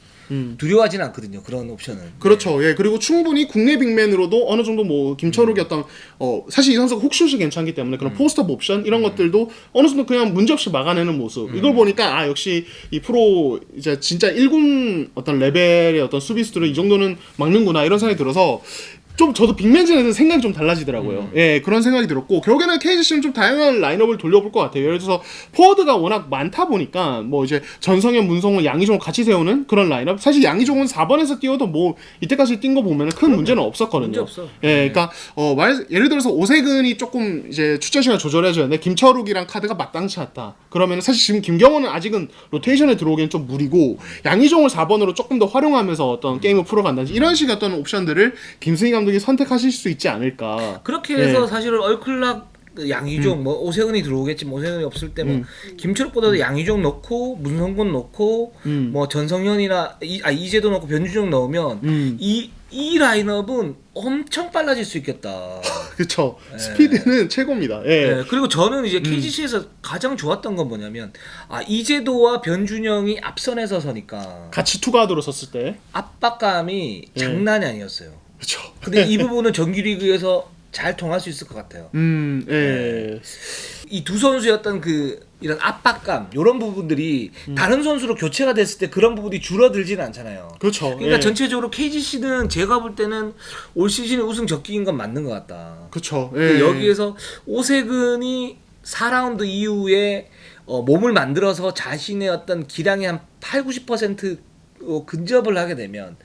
두려워하진 않거든요. 그런 옵션은. 그렇죠. 예. 그리고 충분히 국내 빅맨으로도 어느 정도 뭐 김철욱이 어떤 사실 이 선수가 훅슛이 괜찮기 때문에 그런 포스트업 옵션 이런 것들도 어느 정도 그냥 문제없이 막아내는 모습. 이걸 보니까 역시 이 프로 이제 진짜 1군 어떤 레벨의 어떤 수비수들은 이 정도는 막는구나 이런 생각이 들어서 좀 저도 빅맨전에서 생각이 좀 달라지더라고요. 예, 그런 생각이 들었고 결국에는 KGC는 좀 다양한 라인업을 돌려볼 것 같아요. 예를 들어서 포워드가 워낙 많다 보니까 뭐 이제 전성현, 문성훈, 양희종을 같이 세우는 그런 라인업. 사실 양희종은 4번에서 뛰어도 뭐 이때까지 뛴 거 보면 큰 문제는 없었거든요. 문제 없어. 예, 그러니까 예를 들어서 오세근이 조금 이제 출전 시간 조절해줘야 되는데 김철욱이랑 카드가 마땅치 않다. 그러면 사실 지금 김경호는 아직은 로테이션에 들어오기엔 좀 무리고 양희종을 4번으로 조금 더 활용하면서 어떤 게임을 풀어간다든지 이런 식의 어떤 옵션들을 김승희 감독이 선택하실 수 있지 않을까. 그렇게 해서 사실은 얼클락 양희종 뭐 오세근이 들어오겠지만 오세근이 없을 때 뭐 김철욱보다도 양희종 넣고 문성곤 넣고 뭐 전성현이나 이재도 넣고 변준영 넣으면 이 라인업은 엄청 빨라질 수 있겠다. 그렇죠. 스피드는 최고입니다. 예. 그리고 저는 이제 KGC에서 가장 좋았던 건 뭐냐면 이재도와 변준영이 앞선에서 서니까 같이 투가드로 섰을 때 압박감이 장난이 아니었어요. 그렇죠. 근데 이 부분은 정규리그에서 잘 통할 수 있을 것 같아요. 예. 이 두 선수의 어떤 이런 압박감 이런 부분들이 다른 선수로 교체가 됐을 때 그런 부분이 줄어들지는 않잖아요. 그렇죠. 그러니까 전체적으로 KGC는 제가 볼 때는 올 시즌에 우승 적기인 건 맞는 것 같다. 그렇죠. 여기에서 오세근이 4라운드 이후에 몸을 만들어서 자신의 어떤 기량의 한 8-90% 근접을 하게 되면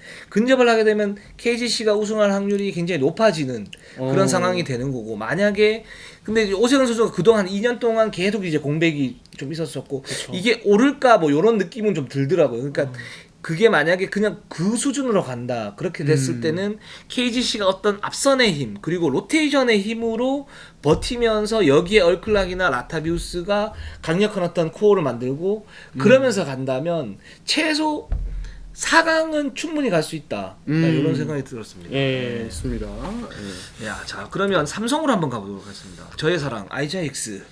KGC가 우승할 확률이 굉장히 높아지는 그런 상황이 되는 거고 만약에 근데 이제 오세근 선수가 그동안 2년 동안 계속 이제 공백이 좀 있었었고 그쵸. 이게 오를까 뭐 이런 느낌은 좀 들더라고요. 그러니까 그게 만약에 그냥 그 수준으로 간다 그렇게 됐을 때는 KGC가 어떤 앞선의 힘 그리고 로테이션의 힘으로 버티면서 여기에 얼클락이나 라타비우스가 강력한 어떤 코어를 만들고 그러면서 간다면 최소 4강은 충분히 갈 수 있다. 이런 생각이 들었습니다. 예, 있습니다. 자, 그러면 삼성으로 한번 가보도록 하겠습니다. 저의 사랑 아이자익스.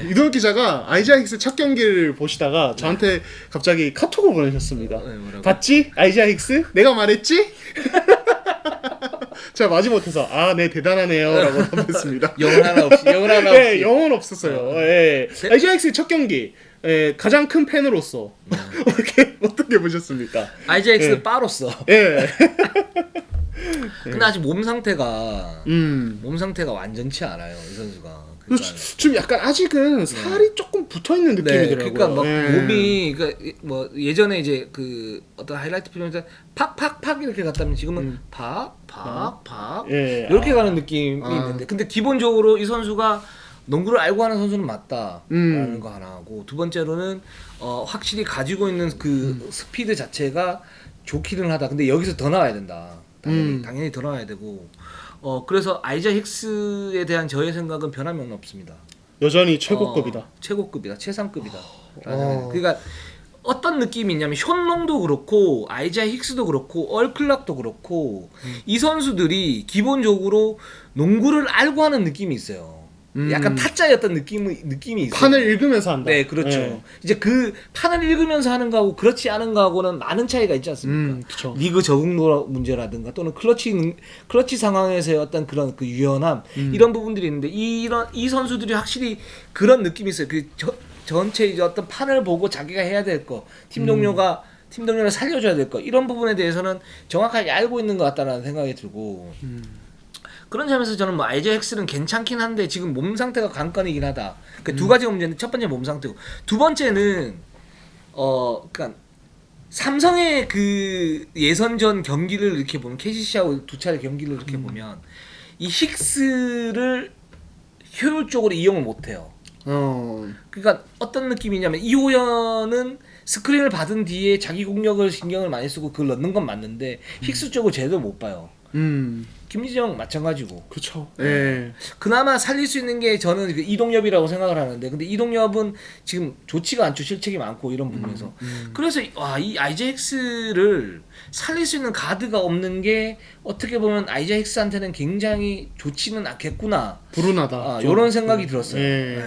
이동욱 기자가 아이자익스 첫 경기를 보시다가 저한테 갑자기 카톡을 보내셨습니다. 봤지? 아이자익스? 내가 말했지? 제가 마지못해서 네 대단하네요라고 답했습니다. 영혼 하나 없이. 네, 영혼 없었어요. 아이자익스 첫 경기. 가장 큰 팬으로서 어떻게 보셨습니까? 아이자익스 빠로써. 근데 아직 몸 상태가 완전치 않아요 이 선수가. 그러니까 좀 약간 아직은 살이 조금 붙어 있는 느낌이더라고요. 그러니까 막 몸이 뭐 예전에 이제 그 어떤 하이라이트 필름에서 팍팍팍 이렇게 갔다면 지금은 팍팍팍 이렇게 가는 느낌이 있는데 근데 기본적으로 이 선수가 농구를 알고 하는 선수는 맞다라는 거 하나 하고 두 번째로는 확실히 가지고 있는 그 스피드 자체가 좋기는 하다. 근데 여기서 더 나와야 된다. 당연히 더 나와야 되고 그래서 아이자 힉스에 대한 저의 생각은 변함이 없습니다. 여전히 최고급이다. 최고급이다. 최상급이다. 그러니까 어떤 느낌이 있냐면 션롱도 그렇고 아이자 힉스도 그렇고 얼클락도 그렇고 이 선수들이 기본적으로 농구를 알고 하는 느낌이 있어요. 약간 타짜의 어떤 느낌이 있어요. 판을 읽으면서 한다. 네, 그렇죠. 이제 그 판을 읽으면서 하는 거하고 그렇지 않은 거하고는 많은 차이가 있지 않습니까? 리그 적응도 문제라든가 또는 클러치 상황에서의 어떤 그런 그 유연함 이런 부분들이 있는데 이 선수들이 확실히 그런 느낌이 있어요. 전체 이제 어떤 판을 보고 자기가 해야 될 거, 팀 동료를 살려줘야 될 거, 이런 부분에 대해서는 정확하게 알고 있는 것 같다는 생각이 들고. 그런 점에서 저는 뭐 아이자 헥스는 괜찮긴 한데 지금 몸 상태가 관건이긴 하다. 그 두 가지가 문제인데, 첫 번째 몸 상태고, 두 번째는 그러니까 삼성의 그 예선전 경기를 이렇게 보면, KCC하고 두 차례 경기를 이렇게 보면 이 힉스를 효율적으로 이용을 못해요. 그러니까 어떤 느낌이냐면, 이호연은 스크린을 받은 뒤에 자기 공격을 신경을 많이 쓰고 그걸 넣는 건 맞는데 힉스 쪽을 제대로 못 봐요. 김지정 마찬가지고. 그쵸. 예. 그나마 살릴 수 있는 게 저는 그 이동엽이라고 생각을 하는데, 근데 이동엽은 지금 좋지가 않죠. 실책이 많고 이런 부분에서. 그래서 이 아이자 힉스를 살릴 수 있는 가드가 없는 게 어떻게 보면 아이자 힉스한테는 굉장히 좋지는 않겠구나. 불운하다. 이런 생각이 들었어요. 예.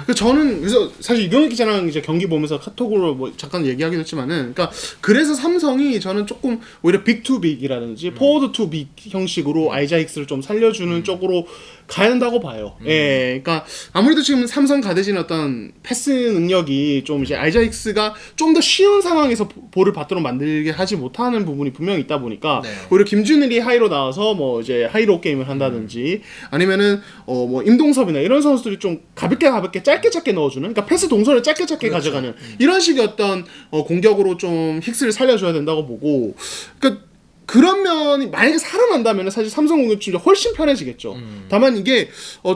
네. 저는 그래서 사실 이경혁 기자랑 이제 경기 보면서 카톡으로 뭐 잠깐 얘기하긴 했지만은, 그러니까 그래서 삼성이 저는 조금 오히려 빅 투 빅이라든지 포워드 투 빅 형식으로 아이자 힉스를 좀 살려주는 쪽으로 가야 된다고 봐요. 예, 그러니까 아무래도 지금 삼성 가드진 어떤 패스 능력이 좀 이제 아이자 힉스가 좀 더 쉬운 상황에서 볼을 받도록 만들게 하지 못하는 부분이 분명히 있다 보니까 오히려 김준일이 하이로 나와서 뭐 이제 하이로 게임을 한다든지 아니면은 뭐 임동섭이나 이런 선수들이 좀 가볍게 짧게 넣어주는, 그러니까 패스 동선을 짧게 가져가는 이런 식의 어떤 공격으로 좀 힉스를 살려줘야 된다고 보고, 그러니까 그런 면이 만약에 살아난다면 사실 삼성 공격진이 훨씬 편해지겠죠. 다만 이게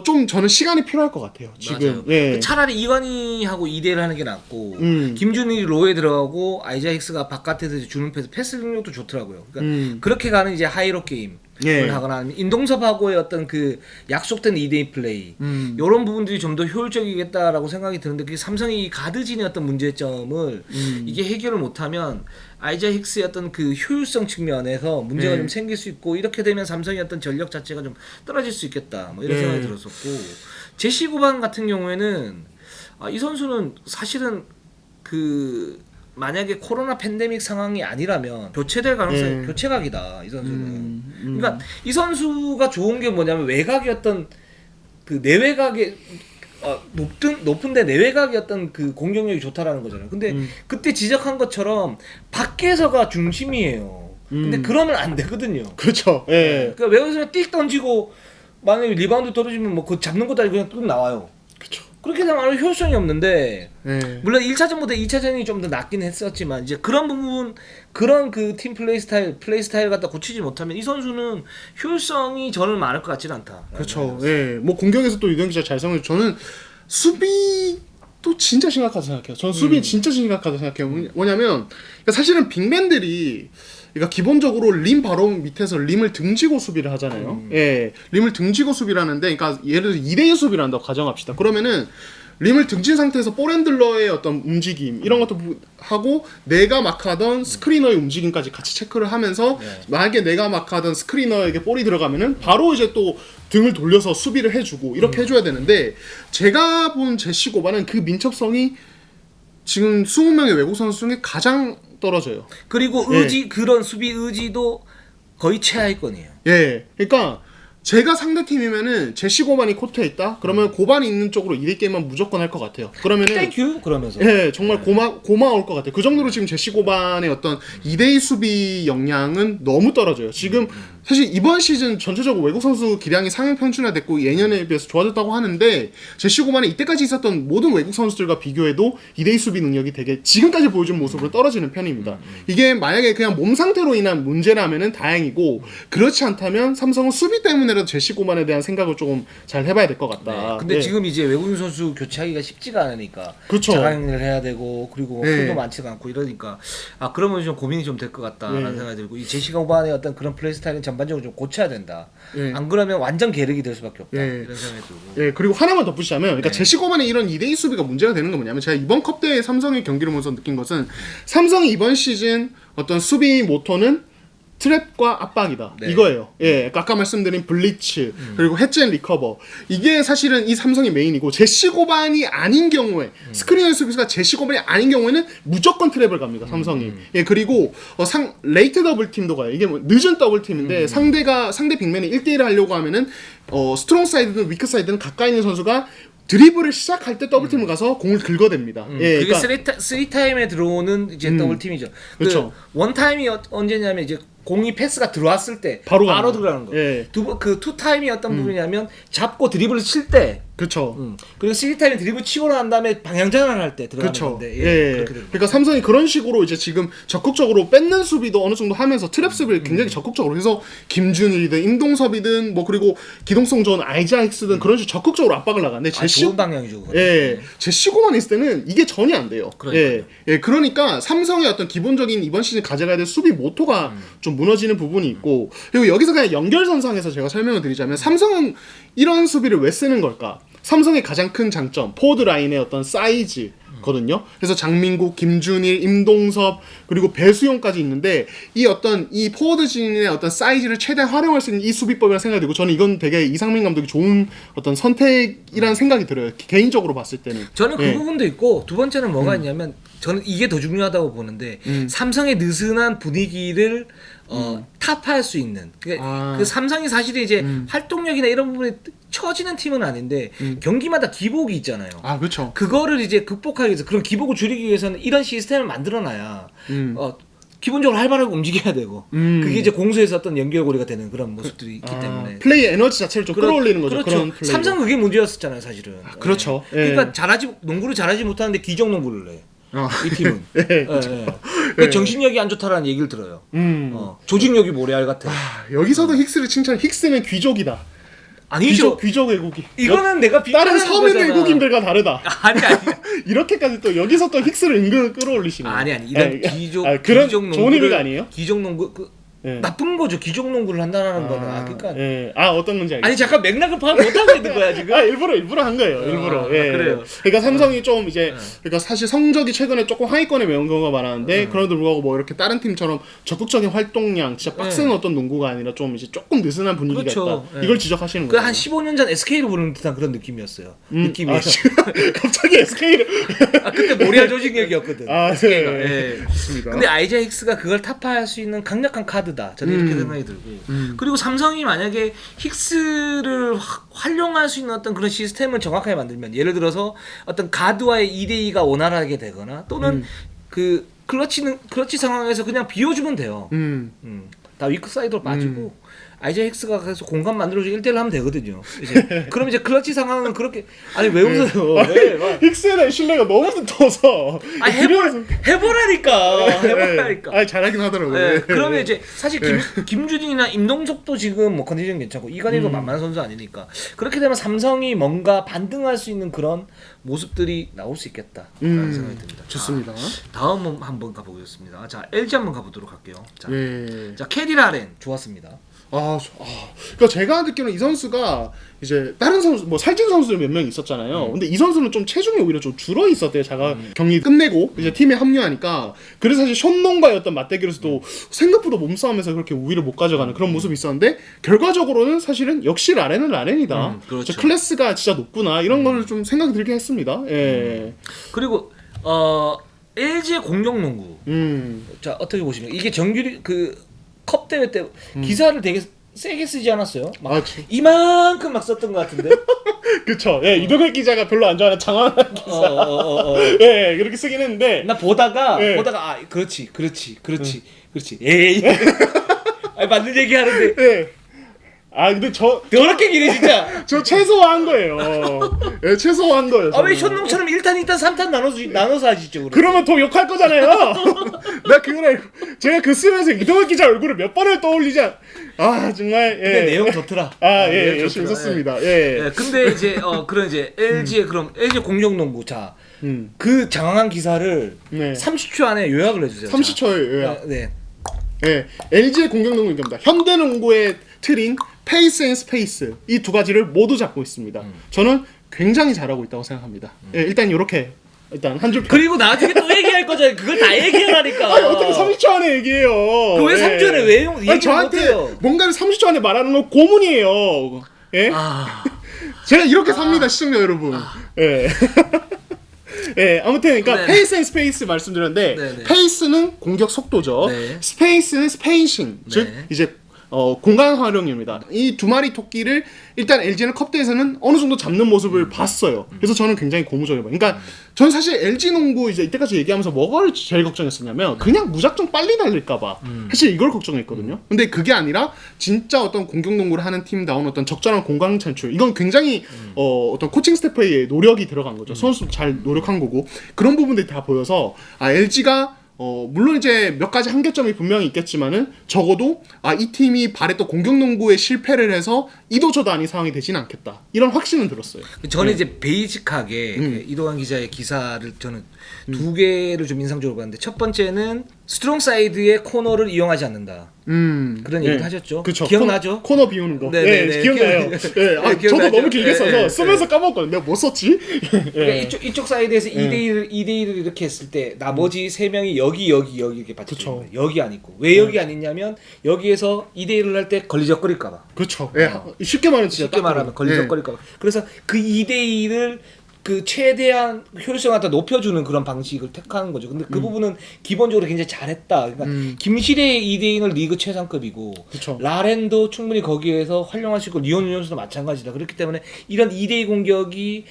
좀 저는 시간이 필요할 것 같아요. 지금. 예. 차라리 이관희하고 2대1 하는 게 낫고, 김준일이 로에 들어가고 아이자 힉스가 바깥에서 주는 패스 능력도 좋더라고요. 그러니까 그렇게 가는 이제 하이로 게임. 하거나 인동섭하고의 어떤 그 약속된 2대2 플레이, 이런 부분들이 좀 더 효율적이겠다라고 생각이 드는데, 그게 삼성이 이 가드진의 어떤 문제점을 이게 해결을 못하면 아이자 힉스의 어떤 그 효율성 측면에서 문제가 좀 생길 수 있고, 이렇게 되면 삼성의 어떤 전력 자체가 좀 떨어질 수 있겠다, 뭐 이런 생각이 들었었고, 제시 고반 같은 경우에는 이 선수는 사실은 그 만약에 코로나 팬데믹 상황이 아니라면 교체될 가능성이 교체각이다, 이 선수는. 그러니까 이 선수가 좋은 게 뭐냐면, 외곽의 어떤 그 내외곽의 높은데 내외곽의 어떤 그 공격력이 좋다라는 거잖아요. 근데 그때 지적한 것처럼 밖에서가 중심이에요. 근데 그러면 안 되거든요. 그렇죠. 예. 그러니까 외곽에서 띡 던지고 만약에 리바운드 떨어지면 뭐 그 잡는 것도 아니고 그냥 뚝 나와요. 그렇죠. 그렇게 되면 효율성이 없는데, 물론 1차전보다 2차전이 좀 더 낫긴 했었지만, 이제 그런 부분, 그런 그 팀 플레이 스타일 갖다 고치지 못하면 이 선수는 효율성이 저는 많을 것 같지는 않다. 그렇죠. 예. 뭐 공격에서 또 유경 기자 잘 설명해. 저는 수비도 진짜 심각하다고 생각해요. 저는 수비 진짜 심각하다고 생각해요. 뭐냐면, 그러니까 사실은 빅맨들이, 그러니까 기본적으로 림 바로 밑에서 림을 등지고 수비를 하잖아요. 예, 림을 등지고 수비를 하는데, 그러니까 예를 들어 2대1 수비를 한다고 가정합시다. 그러면은 림을 등진 상태에서 볼핸들러의 어떤 움직임 이런 것도 하고, 내가 마크하던 스크리너의 움직임까지 같이 체크를 하면서 만약에 내가 마크하던 스크리너에게 볼이 들어가면은 바로 이제 또 등을 돌려서 수비를 해주고 이렇게 해줘야 되는데, 제가 본 제시 고반은 그 민첩성이 지금 20명의 외국 선수 중에 가장 떨어져요. 그리고 그런 수비 의지도 거의 최하위권이에요. 예, 그러니까 제가 상대 팀이면은 제시 고반이 코트에 있다? 그러면 고반이 있는 쪽으로 2대 게임만 무조건 할 것 같아요. 그러면은 땡큐 그러면서. 예, 정말 고마울 것 같아요. 그 정도로 지금 제시 고반의 어떤 2대2 수비 역량은 너무 떨어져요. 지금 사실 이번 시즌 전체적으로 외국 선수 기량이 상향 평준화됐고 예년에 비해서 좋아졌다고 하는데, 제시 고반이 이때까지 있었던 모든 외국 선수들과 비교해도 2대2 수비 능력이 되게 지금까지 보여준 모습으로 떨어지는 편입니다. 이게 만약에 그냥 몸 상태로 인한 문제라면은 다행이고, 그렇지 않다면 삼성은 수비 때문에라도 제시 고반에 대한 생각을 조금 잘 해봐야 될 것 같다. 근데 지금 이제 외국인 선수 교체하기가 쉽지가 않으니까, 그쵸. 자가격리를 해야 되고, 그리고 풀도 많지가 않고 이러니까, 그러면 좀 고민이 좀 될 것 같다라는 생각이 들고, 이 제시 고반의 어떤 그런 플레이 스타일은 전반적으로 좀 고쳐야 된다. 안 그러면 완전 계륵이 될 수밖에 없다. 이런 생각이 들고. 예, 그리고 하나만 덧붙이자면, 그러니까 제시 고반의 이런 2대2 수비가 문제가 되는 건 뭐냐면, 제가 이번 컵대회 삼성의 경기를 보면서 느낀 것은, 삼성이 이번 시즌 어떤 수비 모토는 트랩과 압박이다. 이거예요. 예, 아까 말씀드린 블리츠, 그리고 해젠 리커버. 이게 사실은 이 삼성의 메인이고, 제시 고반이 아닌 경우에, 스크린의 수비수가 제시 고반이 아닌 경우에는 무조건 트랩을 갑니다, 삼성이. 예, 그리고 레이트 더블 팀도 가요. 이게 뭐 늦은 더블 팀인데, 상대 빅맨이 1대1을 하려고 하면은 스트롱 사이드든 위크 사이드든 가까이 있는 선수가 드리블을 시작할 때 더블팀을 가서 공을 긁어댑니다. 예, 그게 그러니까 3타임에 들어오는 이제 더블팀이죠. 그렇죠. 그 원타임이 언제냐면 이제 공이 패스가 들어왔을 때 바로 들어가는 거. 예. 그 투타임이 어떤 부분이냐면 잡고 드리블을 칠 때. 그렇죠. 그리고 3타임에 드리블 치고 난 다음에 방향 전환할 때 들어가는 그쵸. 건데. 예. 그렇게 되는 그러니까 삼성이 그런 식으로 이제 지금 적극적으로 뺏는 수비도 어느 정도 하면서 트랩 수비를 굉장히 적극적으로 해서 김준일이든 임동섭이든 뭐 그리고 기동성 좋은 아이자익스든 그런 식으로 적극적으로 압박을 나가는데 좋은 방향이죠. 그건. 예. 제 시고만 있을 때는 이게 전혀 안 돼요. 그러니까요. 예. 그러니까 삼성의 어떤 기본적인 이번 시즌 가져가야 될 수비 모토가 좀 무너지는 부분이 있고 그리고 여기서 그냥 연결선상에서 제가 설명을 드리자면 삼성은 이런 수비를 왜 쓰는 걸까? 삼성의 가장 큰 장점, 포워드 라인의 어떤 사이즈거든요. 그래서 장민국, 김준일, 임동섭 그리고 배수용까지 있는데 이 포워드 진의 어떤 사이즈를 최대한 활용할 수 있는 이 수비법이라는 생각이 들고 저는 이건 되게 이상민 감독이 좋은 어떤 선택이라는 생각이 들어요. 개인적으로 봤을 때는. 저는 그 부분도 있고 두 번째는 뭐가 있냐면 저는 이게 더 중요하다고 보는데 삼성의 느슨한 분위기를 타파할 수 있는 그 삼성이 사실은 이제 활동력이나 이런 부분이 처지는 팀은 아닌데 경기마다 기복이 있잖아요. 아 그렇죠. 그거를 이제 극복하기 위해서 그런 기복을 줄이기 위해서는 이런 시스템을 만들어놔야 기본적으로 활발하게 움직여야 되고 그게 이제 공수에서 어떤 연결고리가 되는 그런 모습들이 있기 때문에 플레이 에너지 자체를 좀 끌어올리는 거죠. 그렇죠. 그런 플레이. 삼성은 그게 문제였었잖아요, 사실은. 그렇죠. 그러니까 농구를 잘하지 못하는데 기적 농구를 해. 이 팀은. 그렇죠. 정신력이 안 좋다라는 얘기를 들어요. 조직력이 모래알 같아. 여기서도 힉스를 칭찬. 힉스는 귀족이다. 아니죠. 귀족 외국인. 이거는 내가 다른 서민 외국인들과 다르다. 아니. 이렇게까지 또 여기서 또 힉스를 은근 끌어올리시네. 아니. 이런 그런 기적 농구를 좋은 의미가 아니에요? 기적 농구 나쁜 거죠. 기적 농구를 한다는 거는. 그러니까. 어떤 건지 알겠어요. 아니 잠깐 맥락을 파악 못 하고 있는 거야 지금. 일부러 한 거예요. 일부러. 그래요. 그러니까 삼성이 좀 이제 그러니까 사실 성적이 최근에 조금 하위권에 매운 경우가 많았는데 그럼에도 불구하고 뭐 이렇게 다른 팀처럼 적극적인 활동량, 진짜 빡센 어떤 농구가 아니라 좀 이제 조금 느슨한 분위기가 그렇죠. 있다. 이걸 지적하시는 거예요. 한 15년 전 SK를 부르는 듯한 그런 느낌이었어요. 느낌이. 갑자기 SK를. 그때 모리아 조직력이었거든. SK가. 예. 맞습니다. 근데 아이자 힉스가 그걸 타파할 수 있는 강력한 카드다. 저는 이렇게 생각이 들고. 그리고 삼성이 만약에 힉스를 활용할 수 있는 어떤 그런 시스템을 정확하게 만들면 예를 들어서 어떤 가드와의 2대2가 원활하게 되거나 또는 그 클러치 상황에서 그냥 비워주면 돼요. 다 위크 사이드로 빠지고 아이자 힉스가 그래서 공간 만들어주고 1대1 하면 되거든요. 그럼 이제 클러치 상황은 그렇게 왜 웃어요? 힉스에 신뢰가 너무 붙어서 해보라니까. 잘하긴 하더라고요. 그러면 이제 사실 김준일이나 임동석도 지금 뭐 컨디션 괜찮고 이관희도 만만한 선수 아니니까 그렇게 되면 삼성이 뭔가 반등할 수 있는 그런 모습들이 나올 수 있겠다 라는 생각이 듭니다. 좋습니다. 다음 한번 가보겠습니다. 자 LG 한번 가보도록 할게요. 자 캐디 라렌 좋았습니다. 그러니까 제가 듣기로는 이 선수가 이제 다른 선수 뭐 살찐 선수들 몇 명 있었잖아요. 근데 이 선수는 좀 체중이 오히려 좀 줄어 있었대요. 자가 경기 끝내고 이제 팀에 합류하니까 그래서 사실 션농과의 어떤 맞대결에서도 생각보다 몸싸움에서 그렇게 우위를 못 가져가는 그런 모습이 있었는데 결과적으로는 사실은 역시 라렌은 라렌이다. 그렇죠. 클래스가 진짜 높구나 이런 거를 좀 생각이 들게 했습니다. 예. 그리고 LG의 공격농구. 자 어떻게 보시면 이게 정규리 컵 대회 때 기사를 되게 세게 쓰지 않았어요? 이만큼 막 썼던 것 같은데. 그쵸. 예, 이동혁 기자가 별로 안 좋아하는 장황한 기사. 예, 그렇게 쓰긴 했는데. 나 보다가 그렇지. 에이. 맞는 얘기 하는데. 예. 근데 더럽게 기네 진짜. 저 최소화한 거예요. 예, 최소화한 거예요. 왜 현농처럼 1탄, 2탄, 3탄 나눠서 하시죠? 그러면 더 욕할 거잖아요. 나 그거를 제가 그 쓰면서 이동혁 기자 얼굴을 몇 번을 떠올리지 정말. 예. 근데 내용 좋더라. 예, 열심히 썼습니다. 예. 근데 이제 그런 이제 LG의 그럼 LG 공격농구 그 장황한 기사를 30초 안에 요약을 해주세요. 30초의 요약. 네. 예, LG의 공격농구 이겁니다. 현대농구의 틀인 페이스 앤 스페이스 이 두 가지를 모두 잡고 있습니다. 저는 굉장히 잘하고 있다고 생각합니다. 예, 일단 이렇게 한 줄. 그리고 나중에 또 얘기할 거잖아요. 그걸 다 얘기하라니까. 어떻게 30초 안에 얘기해요? 왜 30초 안에 왜 얘기 저한테 못해요? 뭔가를 30초 안에 말하는 건 고문이에요. 예? 제가 이렇게 삽니다, 시청자 여러분. 예. 예, 아무튼 그러니까 페이스 앤 스페이스 말씀드렸는데 페이스는 공격 속도죠. 스페이스는 스페이싱, 즉 이제 공간 활용입니다. 이 두 마리 토끼를 일단 LG는 컵대에서는 어느 정도 잡는 모습을 봤어요. 그래서 저는 굉장히 고무적이에요. 그러니까 저는 사실 LG 농구 이제 이때까지 얘기하면서 뭐가 제일 걱정했었냐면 그냥 무작정 빨리 달릴까봐 사실 이걸 걱정했거든요. 근데 그게 아니라 진짜 어떤 공격 농구를 하는 팀다운 어떤 적절한 공간 찬출, 이건 굉장히 어떤 코칭 스태프의 노력이 들어간 거죠. 선수 잘 노력한 거고 그런 부분들이 다 보여서 LG가 물론 이제 몇 가지 한계점이 분명히 있겠지만은 적어도 이 팀이 바랬던 공격 농구에 실패를 해서 이도저도 아닌 상황이 되지는 않겠다, 이런 확신은 들었어요. 저는 이제 베이직하게 이동환 기자의 기사를 저는 두 개를 좀 인상적으로 봤는데, 첫 번째는 스트롱 사이드의 코너를 이용하지 않는다. 그런 얘기도 하셨죠. 그쵸. 기억나죠? 코너 비우는 거. 네, 기억나요. 저도 너무 길게 써서 쓰면서 까먹었거든요. 내가 뭐 썼지? 그러니까 이쪽 사이드에서 2대1을 이렇게 했을 때 나머지 3명이 여기 이렇게 받쳐주는 거예요. 여기 안 있고. 왜 여기 안 있냐면 여기에서 2대1을 할 때 걸리적거릴까 봐. 그렇죠. 쉽게 말하면 걸리적거릴까 봐. 그래서 그 2대1을 그 최대한 효율성을 갖다 높여주는 그런 방식을 택하는 거죠. 근데 그 부분은 기본적으로 굉장히 잘했다. 그러니까 김시래의 2대2는 리그 최상급이고, 그쵸. 라렌도 충분히 거기에서 활용할 수 있고, 리온 윌리엄스도 마찬가지다. 그렇기 때문에 이런 2대2 공격이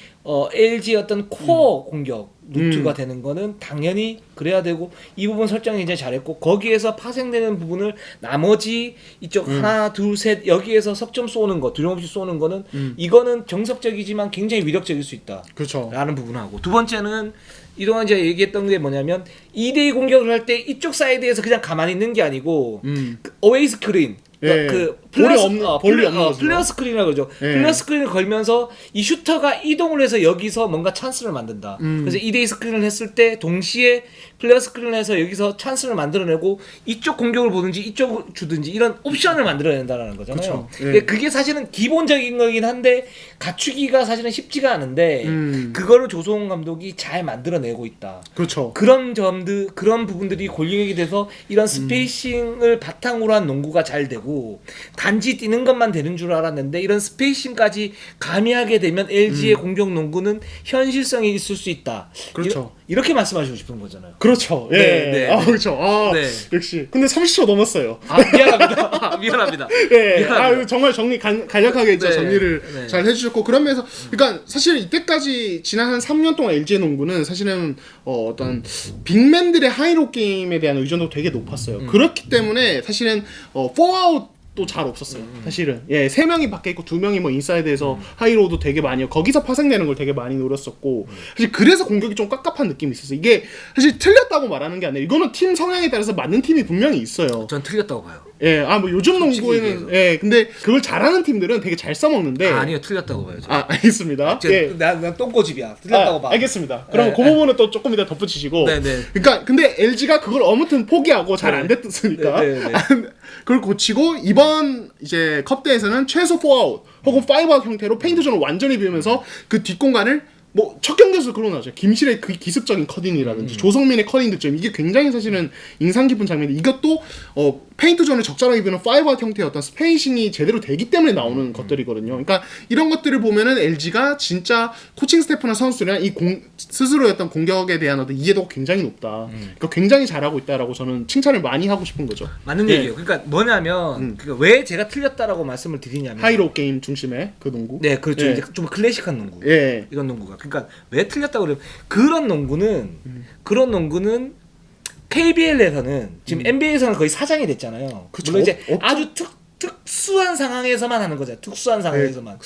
LG의 어떤 코어 공격 루트가 되는 거는 당연히 그래야 되고, 이 부분 설정이 굉장히 잘했고, 거기에서 파생되는 부분을 나머지 이쪽 하나 둘 셋 여기에서 석점 쏘는 거, 두려움없이 쏘는 거는 이거는 정석적이지만 굉장히 위력적일 수 있다. 그렇죠. 라는 부분하고, 두 번째는 이동안 제가 얘기했던 게 뭐냐면 2대2 공격을 할 때 이쪽 사이드에서 그냥 가만히 있는 게 아니고 그 어웨이 스크린, 그 플레어 스크린이라고 그러죠. 플레어 스크린을 걸면서 이 슈터가 이동을 해서 여기서 뭔가 찬스를 만든다. 그래서 2대2 스크린을 했을 때 동시에 플레어 스크린을 해서 여기서 찬스를 만들어내고 이쪽 공격을 보든지 이쪽을 주든지 이런 옵션을 만들어낸다는 거잖아요. 그게 사실은 기본적인 거긴 한데 갖추기가 사실은 쉽지가 않은데 그거를 조성훈 감독이 잘 만들어내고 있다. 그렇죠. 그런 점들, 그런 부분들이 골격이 돼서 이런 스페이싱을 바탕으로 한 농구가 잘 되고, 단지 뛰는 것만 되는 줄 알았는데 이런 스페이싱까지 가미하게 되면 LG의 공격 농구는 현실성이 있을 수 있다. 그렇죠. 이렇게 말씀하시고 싶은 거잖아요. 그렇죠. 네. 그렇죠. 역시. 근데 30초 넘었어요. 미안합니다. 미안합니다. 미안합니다. 정말 간략하게 정리를 잘 해주셨고, 그런 면에서 그러니까 사실 이때까지 지난 한 3년 동안 LG 농구는 사실은 어떤 빅맨들의 하이로 게임에 대한 의존도 되게 높았어요. 그렇기 때문에 사실은 포아웃 또 잘 없었어요. 사실은 3명이 밖에 있고 2명이 뭐 인사이드에서 하이로도 되게 많이, 거기서 파생되는 걸 되게 많이 노렸었고, 사실 그래서 공격이 좀 깝깝한 느낌이 있었어요. 이게 사실 틀렸다고 말하는 게 아니라 이거는 팀 성향에 따라서 맞는 팀이 분명히 있어요. 전 틀렸다고 봐요. 뭐 요즘 농구에는 근데 그걸 잘하는 팀들은 되게 잘 써먹는데 아니요, 틀렸다고 봐요. 알겠습니다. 난 똥꼬집이야. 틀렸다고 봐. 알겠습니다. 그럼 그 부분은 또 조금 이따 덧붙이시고. 그러니까 근데 LG가 그걸 아무튼 포기하고 잘 안 됐으니까 그걸 고치고 이번 이제 컵대에서는 최소 4아웃 혹은 5아웃 형태로 페인트 존을 완전히 비우면서 그 뒷공간을 뭐 첫 경기에서 그런 거 나죠. 김실의 그 기습적인 커딩이라든지 조성민의 커딩 득점, 이게 굉장히 사실은 인상 깊은 장면인데, 이것도 페인트 존을 적절하게 비우는 5아웃 형태의 어떤 스페이싱이 제대로 되기 때문에 나오는 것들이거든요. 그러니까 이런 것들을 보면은 LG가 진짜 코칭 스태프나 선수들이나 스스로의 어떤 공격에 대한 어떤 이해도가 굉장히 높다. 그러니까 굉장히 잘하고 있다라고 저는 칭찬을 많이 하고 싶은 거죠. 맞는 얘기예요. 그러니까 뭐냐면 그러니까 왜 제가 틀렸다라고 말씀을 드리냐면, 하이로 게임 중심의 그 농구. 네, 그렇죠. 이제 좀 클래식한 농구. 이런 농구가. 그러니까 왜 틀렸다고 그래요? 그런 농구는 KBL에서는 지금 NBA에서는 거의 사장이 됐잖아요. 그쵸? 물론 이제 아주 특수한 상황에서만 하는 거죠. 특수한 상황에서만.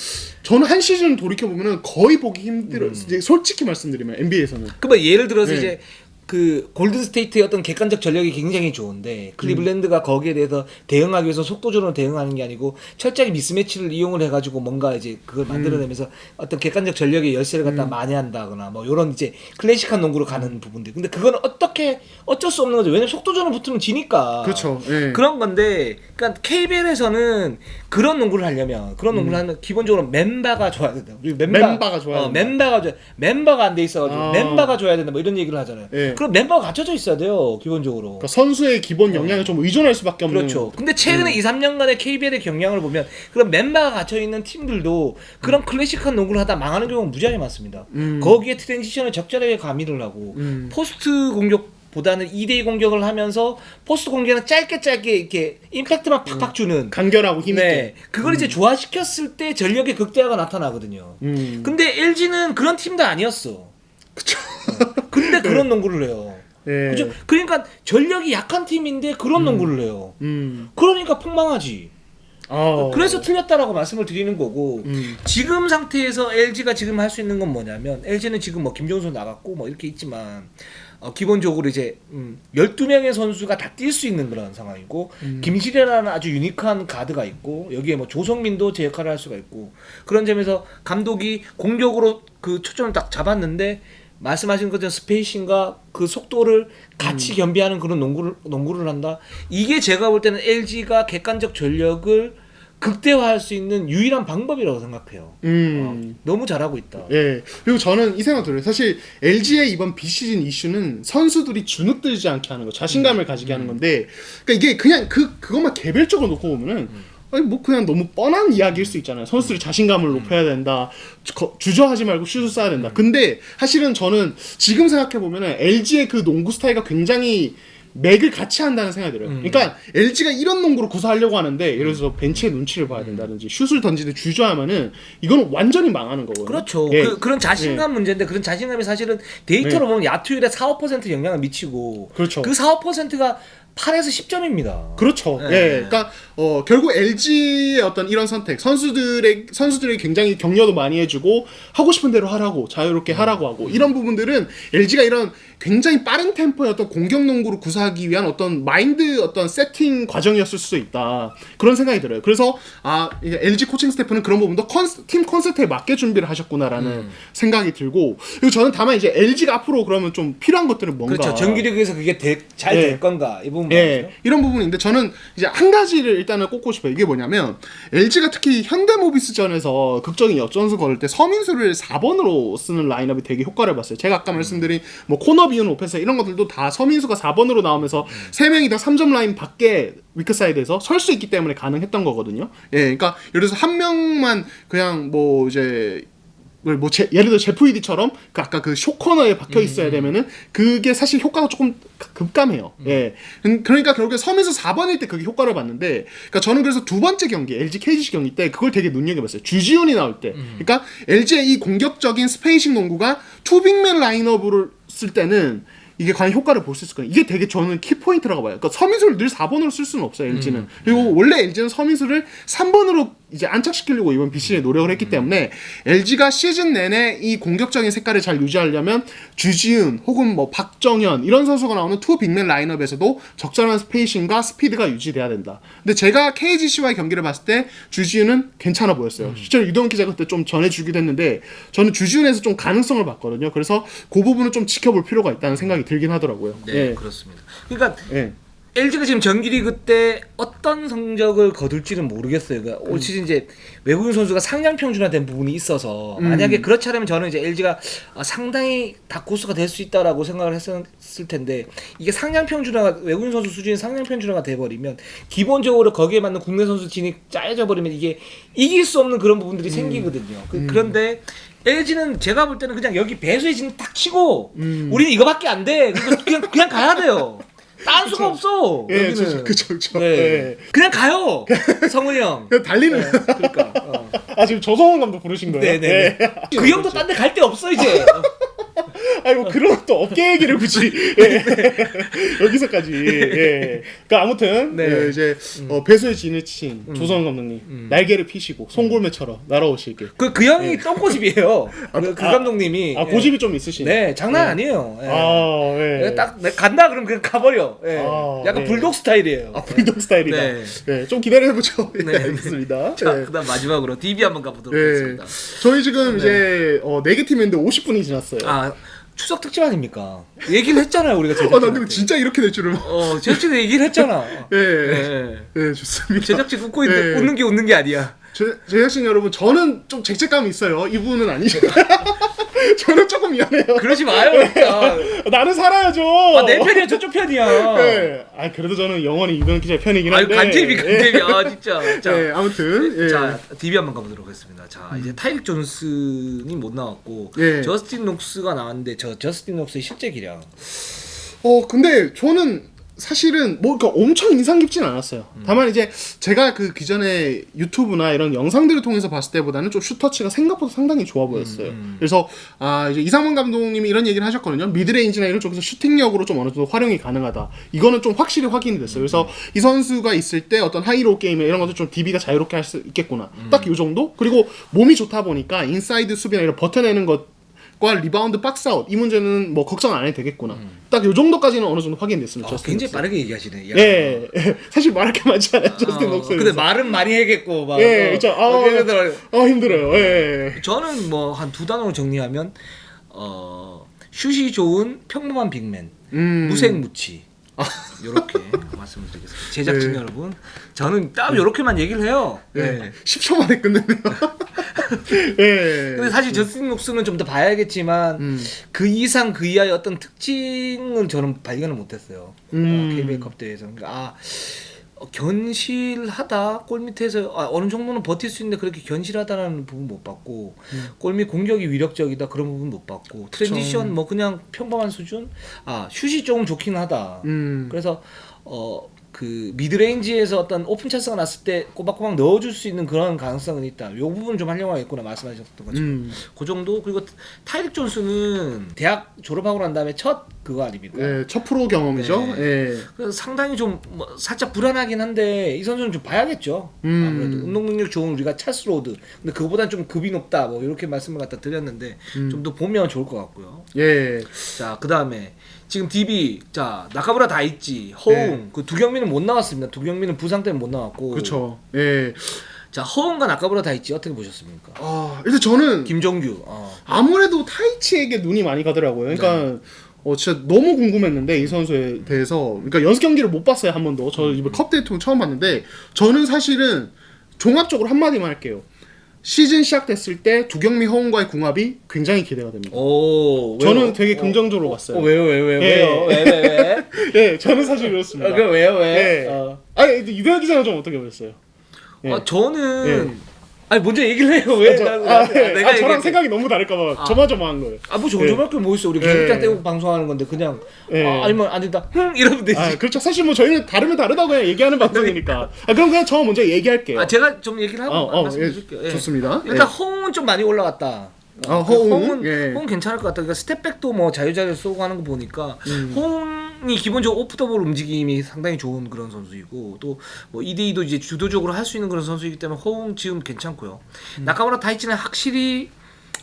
저는 한 시즌 돌이켜 보면은 거의 보기 힘들어요. 이제 솔직히 말씀드리면 NBA에서는. 그러면 예를 들어서 이제 그 골든 스테이트의 어떤 객관적 전력이 굉장히 좋은데 클리블랜드가 거기에 대해서 대응하기 위해서 속도적으로 대응하는 게 아니고 철저하게 미스매치를 이용을 해가지고 뭔가 이제 그걸 만들어내면서 어떤 객관적 전력의 열세를 갖다 많이 한다거나 뭐 이런 이제 클래식한 농구로 가는 부분들. 근데 그건 어쩔 수 없는 거죠. 왜냐면 속도전을 붙으면 지니까. 그렇죠. 그런 건데, 그러니까 KBL에서는 그런 농구를 하려면 하면 기본적으로 멤버가 좋아야 된다. 멤버가 좋아야 된다. 멤버가 안 돼 있어가지고 멤버가 좋아야 된다. 뭐 이런 얘기를 하잖아요. 그럼 멤버가 갖춰져 있어야 돼요, 기본적으로. 그러니까 선수의 기본 역량에 좀 의존할 수밖에 없는. 그렇죠. 근데 최근에 2-3년간의 KBL의 경향을 보면 그런 멤버가 갖춰 있는 팀들도 그런 클래식한 농구를 하다 망하는 경우가 무지하게 많습니다. 거기에 트랜지션을 적절하게 가미를 하고 포스트 공격 보다는 2대2 공격을 하면서 포스트 공격은 짧게 이렇게 임팩트만 팍팍 주는 간결하고 힘있게. 네, 그걸 이제 조화시켰을 때 전력의 극대화가 나타나거든요. 근데 LG는 그런 팀도 아니었어. 그쵸. 근데 그런 농구를 해요. 예. 그죠? 그러니까 전력이 약한 팀인데 그런 농구를 해요. 그러니까 폭망하지. 그래서 틀렸다라고 말씀을 드리는 거고 지금 상태에서 LG가 지금 할 수 있는 건 뭐냐면 LG는 지금 뭐 김종수 나갔고 뭐 이렇게 있지만 기본적으로 이제 12명의 선수가 다 뛸 수 있는 그런 상황이고 김시래라는 아주 유니크한 가드가 있고 여기에 뭐 조성민도 제 역할을 할 수가 있고 그런 점에서 감독이 공격으로 그 초점을 딱 잡았는데 말씀하신 것처럼 스페이싱과 그 속도를 같이 겸비하는 그런 농구를 한다. 이게 제가 볼 때는 LG가 객관적 전력을 극대화할 수 있는 유일한 방법이라고 생각해요. 너무 잘하고 있다. 예. 그리고 저는 이 생각 들어요. 사실 LG의 이번 비시즌 이슈는 선수들이 주눅들지 않게 하는 거, 자신감을 가지게 하는 건데, 그러니까 이게 그냥 그것만 개별적으로 놓고 보면은 아니 뭐 그냥 너무 뻔한 이야기일 수 있잖아요. 선수들이 자신감을 높여야 된다. 주저하지 말고 슛을 쏴야 된다. 근데 사실은 저는 지금 생각해 보면은 LG의 그 농구 스타일과 굉장히 맥을 같이 한다는 생각이 들어요. 그러니까 LG가 이런 농구를 구사하려고 하는데 예를 들어서 벤치의 눈치를 봐야 된다든지 슛을 던지는데 주저하면은 이거는 완전히 망하는 거거든요. 그렇죠. 예. 그런 자신감 문제인데 그런 자신감이 사실은 데이터로 보면 야투율에 4~5% 영향을 미치고 그렇죠. 그 4~5%가 8에서 10점입니다. 그렇죠. 예. 그러니까 결국 LG의 어떤 이런 선택, 선수들이 굉장히 격려도 많이 해주고 하고 싶은 대로 하라고 자유롭게 하라고 하고 이런 부분들은 LG가 이런 굉장히 빠른 템포의 어떤 공격 농구를 구사하기 위한 어떤 마인드 어떤 세팅 과정이었을 수도 있다. 그런 생각이 들어요. 그래서 이제 LG 코칭 스태프는 그런 부분도 팀 콘셉트에 맞게 준비를 하셨구나라는 생각이 들고 그리고 저는 다만 이제 LG가 앞으로 그러면 좀 필요한 것들은 뭔가 그렇죠. 정규리그에서 그게 잘 될 건가 이 부분 예, 이런 부분인데 저는 이제 한 가지를 일단은 꼽고 싶어요. 이게 뭐냐면 LG가 특히 현대모비스전에서 극적인 역전수 걸을 때 서민수를 4번으로 쓰는 라인업이 되게 효과를 봤어요. 제가 아까 말씀드린 뭐 코너 비운 오펜스 이런 것들도 다 서민수가 4번으로 나오면서 3명이 다 3점 라인 밖에 위크사이드에서 설 수 있기 때문에 가능했던 거거든요. 예, 그러니까 예를 들어서 한 명만 그냥 뭐 이제 예를 들어 제프이디처럼 아까 그 숏코너에 박혀 있어야 되면은 그게 사실 효과가 조금 급감해요. 예. 그러니까 결국에 섬에서 4번일 때 그게 효과를 봤는데, 그러니까 저는 그래서 두 번째 경기 LG KGC 경기 때 그걸 되게 눈여겨봤어요. 주지훈이 나올 때, 그러니까 LG의 이 공격적인 스페이싱 농구가 투빅맨 라인업을 쓸 때는 이게 과연 효과를 볼 수 있을까? 이게 되게 저는 키포인트라고 봐요. 그러니까 서민수를 늘 4번으로 쓸 수는 없어요, LG는. 그리고 원래 LG는 서민수를 3번으로 이제 안착시키려고 이번 BC에 노력을 했기 때문에 LG가 시즌 내내 이 공격적인 색깔을 잘 유지하려면 주지훈 혹은 뭐 박정현 이런 선수가 나오는 투 빅맨 라인업에서도 적절한 스페이싱과 스피드가 유지돼야 된다. 근데 제가 KGC와의 경기를 봤을 때 주지훈은 괜찮아 보였어요. 실제로 유동훈 기자가 그때 좀 전해주기도 했는데 저는 주지훈에서 좀 가능성을 봤거든요. 그래서 그 부분은 좀 지켜볼 필요가 있다는 생각이 들긴 하더라고요. 네, 예. 그렇습니다. 그러니까 LG가 지금 정규리그 때 어떤 성적을 거둘지는 모르겠어요. 그러니까 올 시즌 이제 외국인 선수가 상향 평준화된 부분이 있어서 만약에 그렇지 않으면 저는 이제 LG가 상당히 다크호스가 될 수 있다라고 생각을 했을 텐데 이게 상향 평준화가 외국인 선수 수준이 상향 평준화가 돼 버리면 기본적으로 거기에 맞는 국내 선수 진이 짜여져 버리면 이게 이길 수 없는 그런 부분들이 생기거든요. 그런데 LG는 제가 볼 때는 그냥 여기 배수의 진 딱 치고 우리는 이거밖에 안 돼. 그냥 가야 돼요. 딴 수가 없어. 예, 여기는. 그쵸. 네. 예. 그냥 가요. 성훈이 형. 그냥 달리는. 그러니까. 지금 조성원 감독 부르신 거예요? 네네. 그 형도 딴 데 갈 데 없어 이제. 아이고 그런 또 업계 얘기를 굳이 여기서까지. 그러니까 아무튼 이제 배수의 진을 친 조성원 감독님 날개를 피시고 송골매처럼 날아오시길. 그 형이 똥꼬집이에요. 그 감독님이. 고집이 좀 있으시네. 네, 장난 아니에요. 딱 간다 그럼 그냥 가버려. 약간 불독 스타일이에요. 불독 스타일이다. 네. 좀 기다려보죠. 네, 알겠습니다. 자, 그다음 마지막으로 DB 한번 가보도록 하겠습니다. 저희 지금 이제 4개 팀인데 50분이 지났어요. 추석 특집 아닙니까? 얘기를 했잖아요 우리가 제작진. 나 근데 진짜 이렇게 될 줄은. 제작진 얘기를 했잖아. 네, 좋습니다. 제작진 웃고 있는데 웃는 게 아니야. 제작진 여러분, 저는 좀 죄책감이 있어요. 이분은 아니죠. 저는 조금 미안해요. 그러지 마요, 진짜. 나는 살아야죠. 내 편이야, 저쪽 편이야. 네. 그래도 저는 영원히 이건 기자의 편이긴 한데. 간제비, 진짜. 자, 아무튼. 자, DB 한번 가보도록 하겠습니다. 자, 이제 타이릭 존슨이 못 나왔고, 저스틴 녹스가 나왔는데, 저스틴 녹스의 실제 기량. 근데 저는 사실은 뭐 그러니까 엄청 인상 깊진 않았어요. 다만 이제 제가 그 기존에 유튜브나 이런 영상들을 통해서 봤을 때보다는 좀 슈터치가 생각보다 상당히 좋아 보였어요. 그래서 이제 이상문 감독님이 이런 얘기를 하셨거든요. 미드레인지나 이런 쪽에서 슈팅력으로 좀 어느 정도 활용이 가능하다. 이거는 좀 확실히 확인이 됐어요. 그래서 이 선수가 있을 때 어떤 하이로 게임에 이런 것도 좀 DB가 자유롭게 할 수 있겠구나. 딱 이 정도? 그리고 몸이 좋다 보니까 인사이드 수비나 이런 버텨내는 것 과 리바운드 박스아웃 이 문제는 뭐 걱정 안 해도 되겠구나. 딱 요 정도까지는 어느 정도 확인됐습니다. 굉장히 빠르게 얘기하시네. 예. 사실 말할 게 많지 않아요. 저스틴 녹스. 근데 말은 많이 해야겠고 막. 예, 그렇죠. 힘들어요. 예. 저는 뭐 한 두 단어로 정리하면 슛이 좋은 평범한 빅맨, 무색무취. 이렇게 말씀을 드리겠습니다. 제작진 여러분, 저는 딱 이렇게만 얘기를 해요. 네. 10초 만에 끝내네요. 근데 사실 저스틴 녹스는 좀 더 봐야겠지만 그 이상 그 이하의 어떤 특징은 저는 발견을 못했어요. KBL컵 대회에서. 그러니까 견실하다, 골 밑에서 어느 정도는 버틸 수 있는데 그렇게 견실하다라는 부분 못 봤고, 골밑 공격이 위력적이다 그런 부분 못 봤고, 트랜지션 뭐 그냥 평범한 수준. 슛이 조금 좋긴 하다. 그래서 그 미드레인지에서 어떤 오픈 찬스가 났을 때 꼬박꼬박 넣어줄 수 있는 그런 가능성은 있다. 요 부분 좀 활용하겠구나 말씀하셨던 것처럼. 그 정도. 그리고 타이릭 존스는 대학 졸업하고 난 다음에 첫 그거 아닙니까? 네, 첫 프로 경험이죠. 네. 네. 그래서 상당히 좀 뭐 살짝 불안하긴 한데 이 선수는 좀 봐야겠죠. 아무래도 운동 능력 좋은 우리가 찰스 로드. 근데 그거보단 좀 급이 높다. 뭐 이렇게 말씀을 갖다 드렸는데 좀 더 보면 좋을 것 같고요. 예. 자, 그다음에 지금 DB 나카무라 다이치, 허웅 그 두경민은 못 나왔습니다. 두경민은 부상 때문에 못 나왔고. 그렇죠. 예. 자, 허웅과 나카무라 다이치 어떻게 보셨습니까? 일단 저는 김정규. 아무래도 타이치에게 눈이 많이 가더라고요. 그러니까 진짜 너무 궁금했는데 이 선수에 대해서. 그러니까 연습 경기를 못 봤어요, 한 번도. 저 이번 컵 대회 처음 봤는데 저는 사실은 종합적으로 한마디만 할게요. 시즌 시작됐을 때 두경민 허웅과의 궁합이 굉장히 기대가 됩니다. 저는 되게 긍정적으로 봤어요. 왜요? 왜? 예, 저는 사실 그렇습니다. 왜요? 유대하 기자는 좀 어떻게 보셨어요? 저는 먼저 얘기를 해요. 왜? 내가 저랑 생각이 너무 다를까봐 조마조마한 거예요. 뭐 조마조마할 게 뭐 있어? 우리 계획장 떼고 방송하는 건데 그냥 아니면 안 된다. 이러면 되지. 그렇죠. 사실 뭐 저희는 다르면 다르다고 그냥 얘기하는 방송이니까. 그럼 그냥 저 먼저 얘기할게요. 제가 좀 얘기를 하고 말씀드릴게요. 좋습니다. 일단 허웅은 좀 많이 올라갔다. 허웅은 괜찮을 것 같다. 그러니까 스텝백도 뭐 자유자재로 쏘고 하는 거 보니까 허웅이 기본적으로 오프 더 볼 움직임이 상당히 좋은 그런 선수이고 또 뭐 2대2도 이제 주도적으로 할 수 있는 그런 선수이기 때문에 허웅 지금 괜찮고요. 나카무라 다이치는 확실히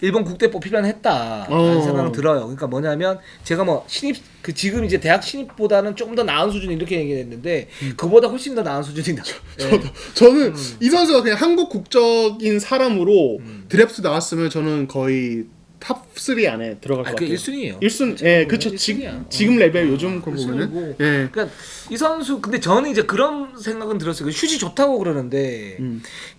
일본 국대 뽑히면 했다라는 생각은 들어요. 그러니까 뭐냐면 제가 뭐 신입 지금 이제 대학 신입보다는 조금 더 나은 수준 이렇게 얘기했는데 그보다 훨씬 더 나은 수준이다. 저는 이 선수가 그냥 한국 국적인 사람으로 드래프트 나왔으면 저는 거의 탑 3 안에 들어갈 것 같아요. 1순위예요. 1순. 예, 그렇죠. 지금 레벨 요즘 거 보면은. 예. 그러니까 이 선수 근데 저는 이제 그런 생각은 들었어요. 슛이 좋다고 그러는데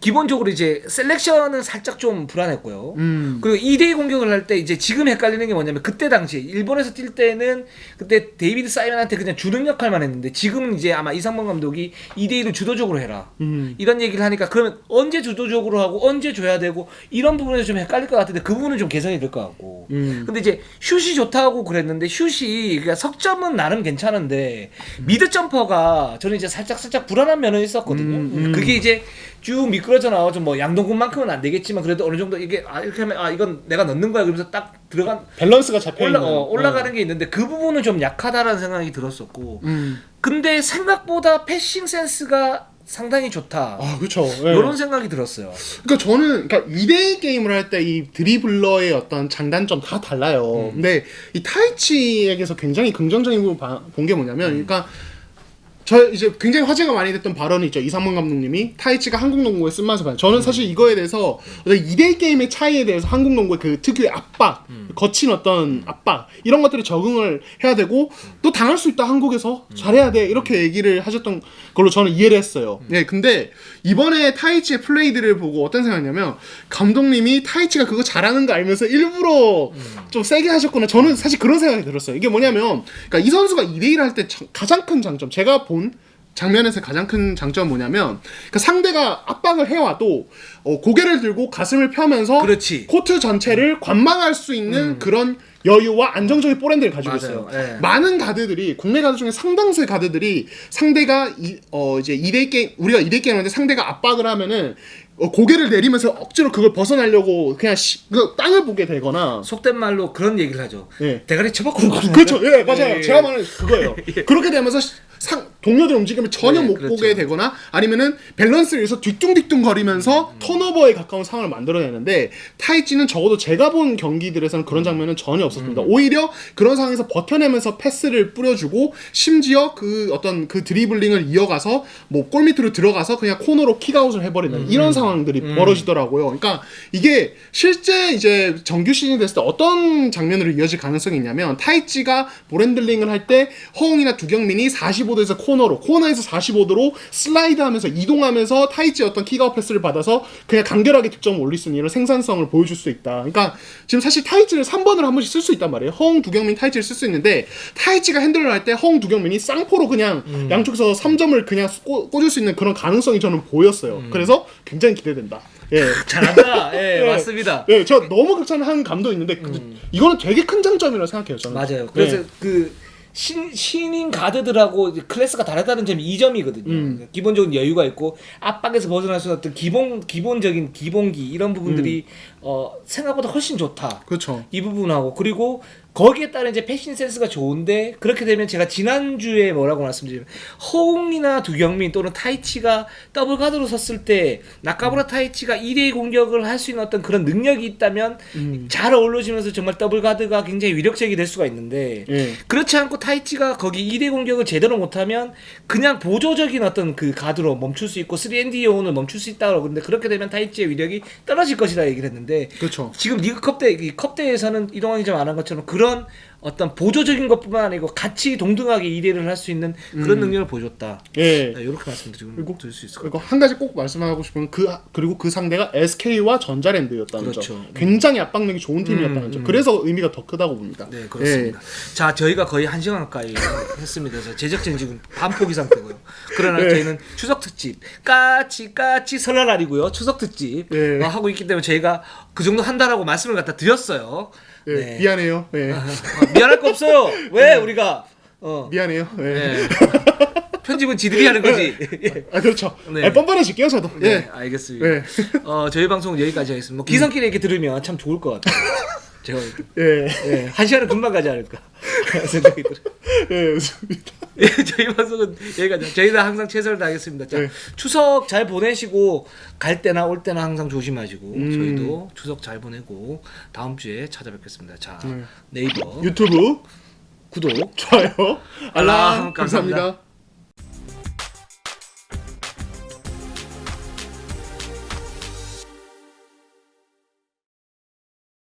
기본적으로 이제 셀렉션은 살짝 좀 불안했고요. 그리고 2대2 공격을 할 때 이제 지금 헷갈리는 게 뭐냐면 그때 당시에 일본에서 뛸 때는 그때 데이비드 사이먼한테 그냥 주는 역할만 했는데 지금은 이제 아마 이상범 감독이 2대2를 주도적으로 해라. 이런 얘기를 하니까 그러면 언제 주도적으로 하고 언제 줘야 되고 이런 부분에서 좀 헷갈릴 것 같은데 그 부분은 좀 개선이 될 것 같고. 근데 이제 슛이 좋다고 그랬는데 슛이 그러니까 석점은 나름 괜찮은데 미드 점퍼가 저는 이제 살짝 불안한 면은 있었거든요. 그게 이제 쭉 미끄러져 나와서 뭐 양동근만큼은 안 되겠지만 그래도 어느 정도 이게 이렇게 하면 이건 내가 넣는 거야 그러면서 딱 들어간 밸런스가 잡혀 있는 올라가는 게 있는데 그 부분은 좀 약하다라는 생각이 들었었고. 근데 생각보다 패싱 센스가 상당히 좋다. 그렇죠. 이런 생각이 들었어요. 그러니까 저는 2대2 게임을 할 때 이 드리블러의 어떤 장단점 다 달라요. 근데 이 타이치에게서 굉장히 긍정적인 부분 본 게 뭐냐면, 그러니까 저 이제 굉장히 화제가 많이 됐던 발언이 있죠. 이상문 감독님이 타이치가 한국 농구에 쓴맛을 봐요. 저는 사실 이거에 대해서 2대1 게임의 차이에 대해서 한국 농구의 그 특유의 압박, 거친 어떤 압박 이런 것들에 적응을 해야 되고 또 당할 수 있다 한국에서 잘해야 돼 이렇게 얘기를 하셨던 걸로 저는 이해를 했어요. 네, 근데 이번에 타이치의 플레이들을 보고 어떤 생각이냐면 감독님이 타이치가 그거 잘하는 거 알면서 일부러 좀 세게 하셨구나. 저는 사실 그런 생각이 들었어요. 이게 뭐냐면 그러니까 이 선수가 2대1 할 때 가장 큰 장점 제가 본 장면에서 가장 큰 장점은 뭐냐면 그러니까 상대가 압박을 해와도 고개를 들고 가슴을 펴면서 그렇지. 코트 전체를 관망할 수 있는 그런 여유와 안정적인 포핸드를 가지고 있어요. 예. 많은 가드들이 국내 가드 중에 상당수의 가드들이 상대가 이제 2대1 게임 우리가 2대1 게임 하는데 상대가 압박을 하면은 고개를 내리면서 억지로 그걸 벗어나려고 그냥 땅을 보게 되거나 속된 말로 그런 얘기를 하죠. 예. 대가리 쳐박고 그렇죠. 예, 맞아요. 예. 제가 말하는 그거예요. 그렇게 되면서 동료들 움직임을 전혀 네, 못 그렇죠. 보게 되거나 아니면은 밸런스를 위해서 뒤뚱뒤뚱 거리면서 턴오버에 가까운 상황을 만들어내는데 타이치는 적어도 제가 본 경기들에서는 그런 장면은 전혀 없었습니다. 오히려 그런 상황에서 버텨내면서 패스를 뿌려주고 심지어 그 어떤 그 드리블링을 이어가서 뭐 골밑으로 들어가서 그냥 코너로 킥아웃을 해버리는 이런 상황들이 벌어지더라고요. 그러니까 이게 실제 이제 정규 시즌이 됐을 때 어떤 장면으로 이어질 가능성이 있냐면 타이치가 볼핸들링을 할 때 허웅이나 두경민이 45도에서 코너에서 45도로 슬라이드하면서 이동하면서 타이치의 어떤 킥아웃 패스를 받아서 그냥 간결하게 득점을 올릴 수 있는 이런 생산성을 보여줄 수 있다. 그러니까 지금 사실 타이치를 3번을 한 번씩 쓸 수 있단 말이에요. 허웅, 두경민, 타이치를 쓸 수 있는데 타이치가 핸들을 할 때 허웅, 두경민이 쌍포로 그냥 양쪽에서 3점을 그냥 꽂을 수 있는 그런 가능성이 저는 보였어요. 그래서 굉장히 기대된다. 예. 잘한다. 예, 맞습니다. 예, 저 너무 극찬한 감도 있는데 이거는 되게 큰 장점이라고 생각해요. 저는. 맞아요. 그래서 예. 그 신인 가드들하고 이제 클래스가 다르다는 점이 이 점이거든요. 기본적인 여유가 있고 압박에서 벗어날 수 없는 어떤 기본적인 기본기 이런 부분들이 생각보다 훨씬 좋다. 그렇죠. 이 부분하고 그리고 거기에 따른 이제 패션 센스가 좋은데 그렇게 되면 제가 지난주에 뭐라고 말씀드리면 허웅이나 두경민 또는 타이치가 더블 가드로 섰을 때 나카무라 타이치가 2대2 공격을 할 수 있는 어떤 그런 능력이 있다면 잘 어우러지면서 정말 더블 가드가 굉장히 위력적이 될 수가 있는데 예. 그렇지 않고 타이치가 거기 2대 공격을 제대로 못하면 그냥 보조적인 어떤 그 가드로 멈출 수 있고 3&D 요원을 멈출 수 있다고 그러는데 그렇게 되면 타이치의 위력이 떨어질 것이다 얘기를 했는데 그렇죠. 지금 리그컵 때 컵대에서는 이동환이 좀 안 한 것처럼 그런 어떤 보조적인 것뿐만 아니고 같이 동등하게 2대1을 할 수 있는 그런 능력을 보여줬다. 예. 네, 이렇게 말씀드리고 드릴 수 있을 것 그리고 한 가지 꼭 말씀하고 싶은 그리고 그 상대가 SK와 전자랜드였다는 그렇죠. 점. 굉장히 압박력이 좋은 팀이었다는 점. 그래서 의미가 더 크다고 봅니다. 네, 그렇습니다. 자, 저희가 거의 1시간 가까이 했습니다. 그래서 제작진 지금 반포기 상태고요. 그러나 저희는 추석 특집 까치 설날날이고요. 추석 특집 하고 있기 때문에 저희가 그 정도 한다라고 말씀을 갖다 드렸어요. 예, 네. 미안해요. 예. 미안할 거 없어요. 왜 우리가 미안해요. 예. 네. 편집은 지들이 하는 거지. 예. 아 그렇죠. 네. 아, 뻔뻔해질게요 저도. 네, 예. 알겠습니다. 예. 저희 방송은 여기까지 하겠습니다. 뭐 기성끼리 이렇게 들으면 참 좋을 것 같아요. 제가 예. 예, 1시간은 금방 가지 않을까 생각이 들어요. 예, 좋습니다. 예, 저희 방송은 여기까지. 저희는 항상 최선을 다하겠습니다. 자, 추석 잘 보내시고 갈 때나 올 때나 항상 조심하시고 저희도 추석 잘 보내고 다음 주에 찾아뵙겠습니다. 자, 네이버 유튜브 구독 좋아요 알람 감사합니다. 감사합니다.